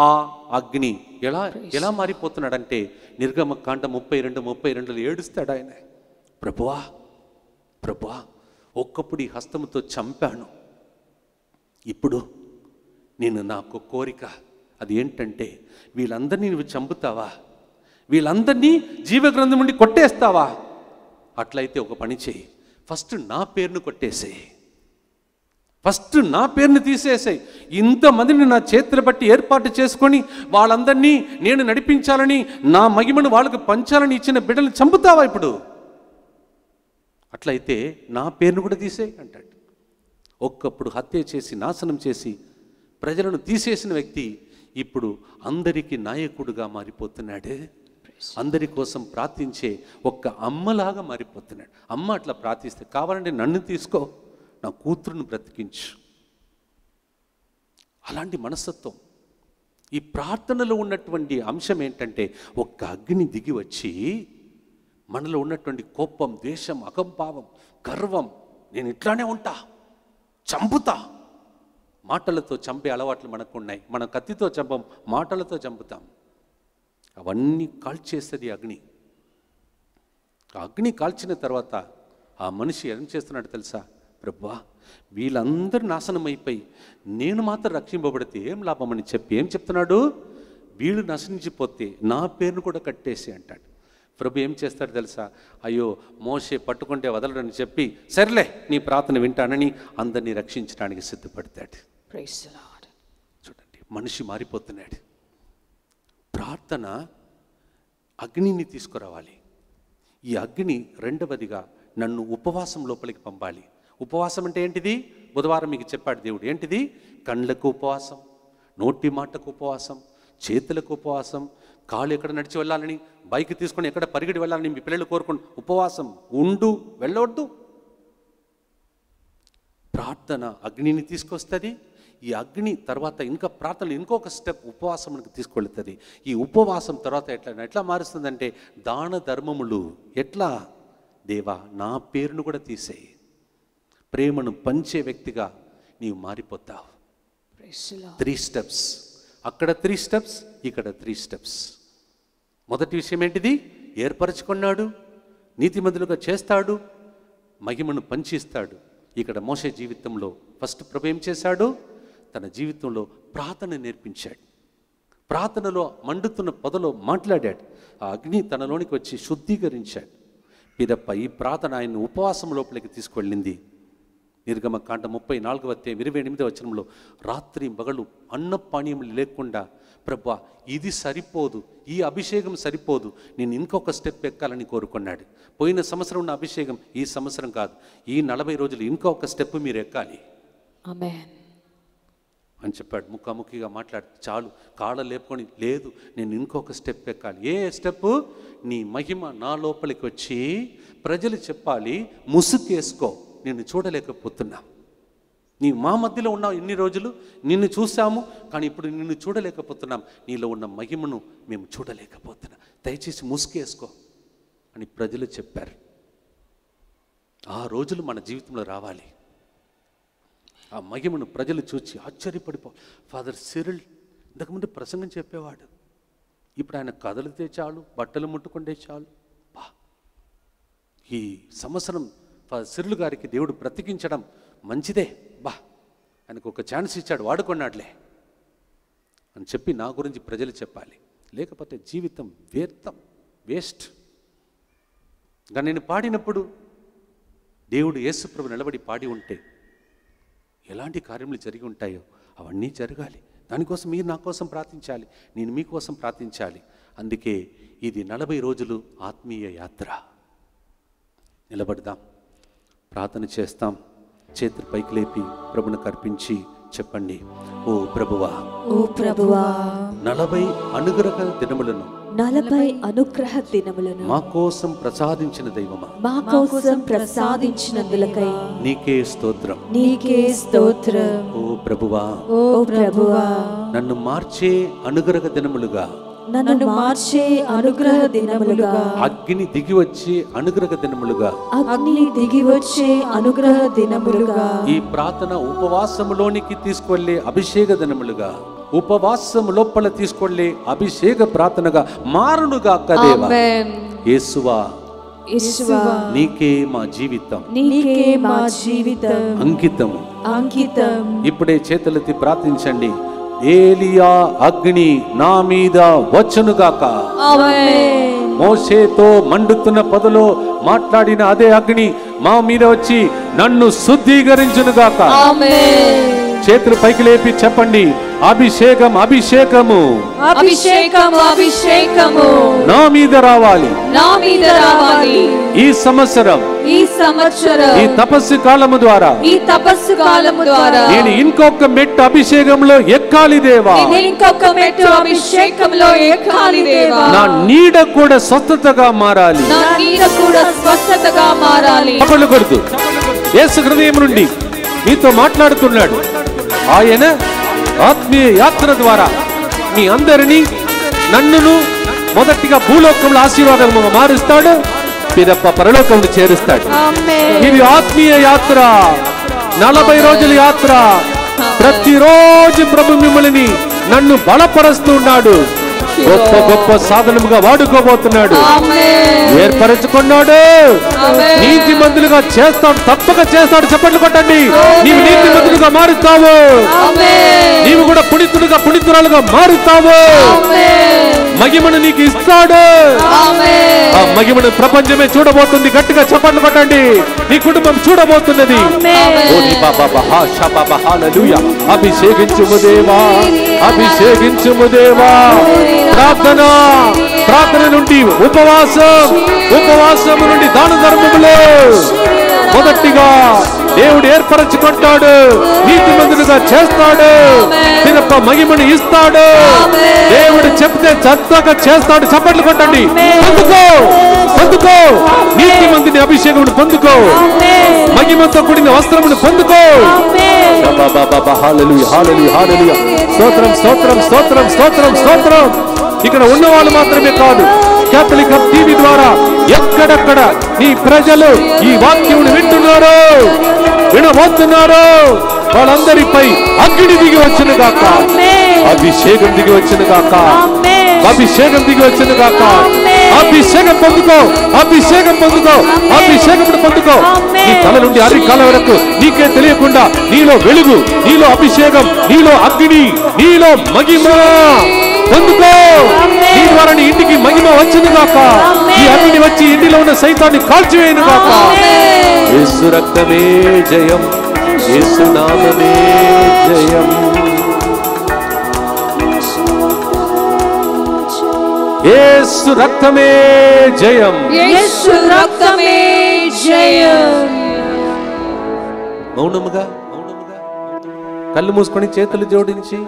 S3: ఆ అగ్ని. ఎలా మారిపోతున్నాడంటే నిర్గమకాండ 32:32 ఏడుస్తాడు ఆయన. ప్రభువా ప్రభువా, ఒక్కప్పుడు ఈ హస్తముతో చంపాను, ఇప్పుడు నేను నాకు కోరిక, అది ఏంటంటే వీళ్ళందరినీ నువ్వు చంపుతావా? వీళ్ళందరినీ జీవగ్రంథం నుండి కొట్టేస్తావా? అట్లయితే ఒక పని చేయి, ఫస్ట్ నా పేరును కొట్టేసేయి, ఫస్ట్ నా పేరుని తీసేసాయి. ఇంతమందిని నా చేతులు బట్టి ఏర్పాటు చేసుకొని వాళ్ళందరినీ నేను నడిపించాలని, నా మహిమను వాళ్ళకు పంచాలని ఇచ్చిన బిడ్డలు చంపుతావా ఇప్పుడు? అట్లయితే నా పేరును కూడా తీసేయి అంటాడు. ఒక్కప్పుడు హత్య చేసి నాశనం చేసి
S2: ప్రజలను తీసేసిన వ్యక్తి ఇప్పుడు అందరికీ నాయకుడుగా మారిపోతున్నాడు. అందరి కోసం ప్రార్థించే ఒక్క అమ్మలాగా మారిపోతున్నాడు. అమ్మ అట్లా ప్రార్థిస్తే, కావాలంటే నన్ను తీసుకో, నా కూతురుని బ్రతికించు. అలాంటి మనస్తత్వం. ఈ ప్రార్థనలో ఉన్నటువంటి అంశం ఏంటంటే, ఒక్క అగ్ని దిగి వచ్చి మనలో ఉన్నటువంటి కోపం, ద్వేషం, అహంభావం, గర్వం, నేను ఇట్లానే ఉంటా, చంపుతా. మాటలతో చంపే అలవాట్లు మనకున్నాయి. మనం కత్తితో చంపం, మాటలతో చంపుతాం. అవన్నీ కాల్చేస్తుంది అగ్ని. ఆ అగ్ని కాల్చిన తర్వాత ఆ మనిషి ఏం చేస్తున్నాడు తెలుసా? ప్రభువా, వీళ్ళందరూ నాశనం అయిపోయి నేను మాత్రం రక్షింపబడితే ఏం లాభం అని చెప్పి ఏం చెప్తున్నాడు? వీళ్ళు నశించిపోతే నా పేరును కూడా కట్టేసి అంటాడు. ప్రభు ఏం చేస్తాడు తెలుసా? అయ్యో, మోషే పట్టుకుంటే వదలడని చెప్పి, సర్లే నీ ప్రార్థన వింటానని అందరినీ రక్షించడానికి సిద్ధపడతాడు. చూడండి, మనిషి మారిపోతున్నాడు. ప్రార్థన అగ్నిని తీసుకురావాలి. ఈ అగ్ని రెండవదిగా నన్ను ఉపవాసం లోపలికి పంపాలి. ఉపవాసం అంటే ఏంటిది? బుధవారం మీకు చెప్పాడు దేవుడు. ఏంటిది? కళ్ళకు ఉపవాసం, నోటి మాటకు ఉపవాసం, చేతులకు ఉపవాసం, కాళ్ళు ఎక్కడ నడిచి వెళ్ళాలని, బైక్ తీసుకొని ఎక్కడ పరిగెడి వెళ్ళాలని మీ పిల్లలు కోరుకుని ఉపవాసం ఉండు, వెళ్ళవద్దు. ప్రార్థన అగ్నిని తీసుకొస్తుంది. ఈ అగ్ని తర్వాత ఇంకా ప్రార్థన ఇంకొక స్టెప్ ఉపవాసం మనకు తీసుకెళ్తుంది. ఈ ఉపవాసం తర్వాత ఎట్లా మారుస్తుందంటే, దాన ధర్మములు. ఎట్లా? దేవా, నా పేరును కూడా తీసేయి. ప్రేమను పంచే వ్యక్తిగా నీవు మారిపోతావు. 3 స్టెప్స్. అక్కడ 3 స్టెప్స్, ఇక్కడ 3 స్టెప్స్. మొదటి విషయం ఏంటిది? ఏర్పరచుకున్నాడు, నీతిమంతులుగా చేస్తాడు, మహిమను పంచిస్తాడు. ఇక్కడ మోషే జీవితంలో ఫస్ట్ ప్రభు ఏం చేశాడు? తన జీవితంలో ప్రార్థన నేర్పించాడు. ప్రార్థనలో మండుతున్న పొదలో మాట్లాడాడు. ఆ అగ్ని తనలోనికి వచ్చి శుద్ధీకరించాడు. పిదప్ప ఈ ప్రార్థన ఆయన ఉపవాసం లోపలికి తీసుకువెళ్ళింది. నిర్గమకాండ 34:28 వచనంలో, రాత్రి పగలు అన్నపానీయం లేకుండా, ప్రభువా ఇది సరిపోదు, ఈ అభిషేకం సరిపోదు, నేను ఇంకొక స్టెప్ ఎక్కాలని కోరుకున్నాడు. పోయిన సంవత్సరం ఉన్న అభిషేకం ఈ సంవత్సరం కాదు, ఈ 40 రోజులు ఇంకొక స్టెప్ మీరు ఎక్కాలి
S1: ఆమేన్
S2: అని చెప్పాడు. ముఖాముఖిగా మాట్లాడి, చాలు కాళ్ళ లేపుకొని, లేదు నేను ఇంకొక స్టెప్ ఎక్కాలి. ఏ స్టెప్? నీ మహిమ నా లోపలికి వచ్చి ప్రజలు చెప్పాలి, ముసుకేసుకో, నిన్ను చూడలేకపోతున్నా. నీ మా మధ్యలో ఉన్నావు ఇన్ని రోజులు, నిన్ను చూసాము, కానీ ఇప్పుడు నిన్ను చూడలేకపోతున్నాం. నీలో ఉన్న మహిమను మేము చూడలేకపోతున్నాం, దయచేసి ముసుకేసుకో అని ప్రజలు చెప్పారు. ఆ రోజులు మన జీవితంలో రావాలి. ఆ మహిమను ప్రజలు చూచి ఆశ్చర్యపడిపో. ఫాదర్ సిరిల్ ఇంతకుముందు ప్రసంగం చెప్పేవాడు, ఇప్పుడు ఆయన కదలితే చాలు, బట్టలు ముట్టుకుంటే చాలు. బా, ఈ సంవత్సరం ఫాదర్ సిరిల్ గారికి దేవుడు బ్రతికించడం మంచిదే. బా, ఆయనకు ఒక ఛాన్స్ ఇచ్చాడు, వాడుకున్నాడులే అని చెప్పి నా గురించి ప్రజలు చెప్పాలి. లేకపోతే జీవితం వ్యర్థం, వేస్ట్. ఇంకా నేను పాడినప్పుడు దేవుడు యేసుప్రభు నిలబడి పాడి ఉంటే ఎలాంటి కార్యములు జరిగి ఉంటాయో అవన్నీ జరగాలి. దానికోసం మీరు నా కోసం ప్రార్థించాలి, నేను మీకోసం ప్రార్థించాలి. అందుకే ఇది 40 రోజులు ఆత్మీయ యాత్ర. నిలబడదాం, ప్రార్థన చేస్తాం. చేతులు పైకి లేపి ప్రభువుకు అర్పించి చెప్పండి, ఓ ప్రభువా,
S1: ఓ ప్రభువా,
S2: 40 అనుగ్రహ దినములను
S1: 40 అనుగ్రహ దినములను
S2: మా కోసం ప్రసాదించిన దైవమా,
S1: మా కోసం ప్రసాదించినందులకై
S2: నీకే స్తోత్రం,
S1: నీకే స్తోత్రం.
S2: ఓ ప్రభువా,
S1: ఓ ప్రభువా,
S2: నన్ను మార్చే అనుగ్రహ దినములుగా,
S1: నన్ను మార్చే అనుగ్రహ దినములుగా,
S2: అగ్ని దిగి వచ్చే అనుగ్రహ దినములుగా,
S1: అగ్ని దిగి వచ్చే అనుగ్రహ దినములుగా,
S2: ఈ ప్రార్థన ఉపవాసములోనికి తీసుకెళ్లే అభిషేక దినములుగా, ఉపవాసము లోపల తీసుకెళ్లే అభిషేక ప్రార్థనగా మారునుగా కదేవా. యేసువా,
S1: యేసువా,
S2: నీకే మా జీవితం,
S1: నీకే మా జీవితం
S2: అంకితము.
S1: అంకితం.
S2: ఇప్పుడే చేతులెత్తి ప్రార్థించండి. ఏలియా అగ్ని నా మీద వచ్చునుగాక.
S1: ఆమేన్.
S2: మోషేతో మండుతున్న పొదలో మాట్లాడిన అదే అగ్ని మా మీద వచ్చి నన్ను శుద్ధీకరించునుగాక.
S1: ఆమేన్.
S2: చేతులు పైకి లేపి చెప్పండి, అభిషేకం, అభిషేకము,
S1: అభిషేకము, అభిషేకము
S2: నా మీద రావాలి.
S1: నా మీద రావాలి.
S2: ఈ సంవత్సరం
S1: ఈ ఈ సంవత్సరం
S3: ఈ తపస్సు కాలము ద్వారా నేను ఇంకొక మెట్టు అభిషేకంలో ఎక్కాలి దేవా. నా నీడ కూడా స్వస్థతగా మారాలి. పకళ్ళు కొడుతూ యేసు హృదయం నుండి మీతో మాట్లాడుతున్నాడు. ఆయన ఆత్మీయ యాత్ర ద్వారా మీ అందరినీ నన్నును మొదటిగా భూలోకంలో ఆశీర్వాదంగా మారుస్తాడు, పిదప్ప పరలోకంలో చేరుస్తాడు. ఇది ఆత్మీయ యాత్ర, 40 రోజుల యాత్ర. ప్రతిరోజు ప్రభు మిమ్మల్ని నన్ను బలపరుస్తున్నాడు, గొప్ప గొప్ప సాధనముగా వాడుకోబోతున్నాడు, ఏర్పరచుకున్నాడు. నీతి మంతులుగా చేస్తాడు, తప్పక చేస్తాడు. చప్పట్లు కొట్టండి. నీవు నీతి మంతులుగా మారుతావు, నీవు కూడా పుణితులుగా పుణితురాలుగా మారుతావు. మహిమను నీకు ఇస్తాడు. ఆ మహిమను ప్రపంచమే చూడబోతుంది. గట్టిగా చప్పట్లు కొట్టండి. నీ కుటుంబం చూడబోతున్నది. అభిషేకించుము దేవా, అభిషేకించుము దేవా. ప్రార్థన నుండి ఉపవాసం నుండి దాన ధర్మములు మొదటిగా దేవుడు ఏర్పరచుకుంటాడు, నీతిమంతులుగా చేస్తాడు, పిదప మహిమను ఇస్తాడు. దేవుడు చెప్తే చక్కగా చేస్తాడు. చప్పట్లు కొట్టండి. పొందుకో నీతిమంతుని అభిషేకమును పొందుకో, మహిమతో కూడిన వస్త్రమును పొందుకో. స్తోత్రం స్తోత్రం స్తోత్రం స్తోత్రం స్తోత్రం. ఇక్కడ ఉన్న వాళ్ళు మాత్రమే కాదు, కేథలిక్ టీవీ ద్వారా ఎక్కడెక్కడ నీ ప్రజలు ఈ వాక్యమును వింటున్నారు, వినబోతున్నారు, వాళ్ళందరిపై అగ్ని దిగి వచ్చును గాక, అభిషేకం దిగి వచ్చును గాక, అభిషేకం దిగి వచ్చును గాక. అభిషేకం పొందుకో, అభిషేకం పొందుకో, అభిషేకం పొందుకో. నీ తల నుండి అరికాల వరకు నీకే తెలియకుండా నీలో వెలుగు, నీలో అభిషేకం, నీలో అగ్ని, నీలో మహిమ పొందుకో. నీ ద్వారా నీ ఇంటికి మహిమ వచ్చును గాక. ఈ అగ్ని వచ్చి ఇంటిలో ఉన్న సైతాన్ని కాల్చివేయును గాక. యేసు రక్తమే జయం, యేసు నామమే జయం. యేసు రక్తమే జయం,
S1: యేసు రక్తమే జయం.
S3: మౌనముగా కళ్ళు మూసుకొని చేతులు జోడించి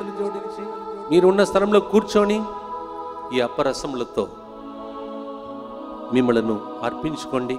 S3: మీరున్న స్థలంలో కూర్చొని ఈ అప్పరసములతో మిమ్మలను అర్పించుకోండి.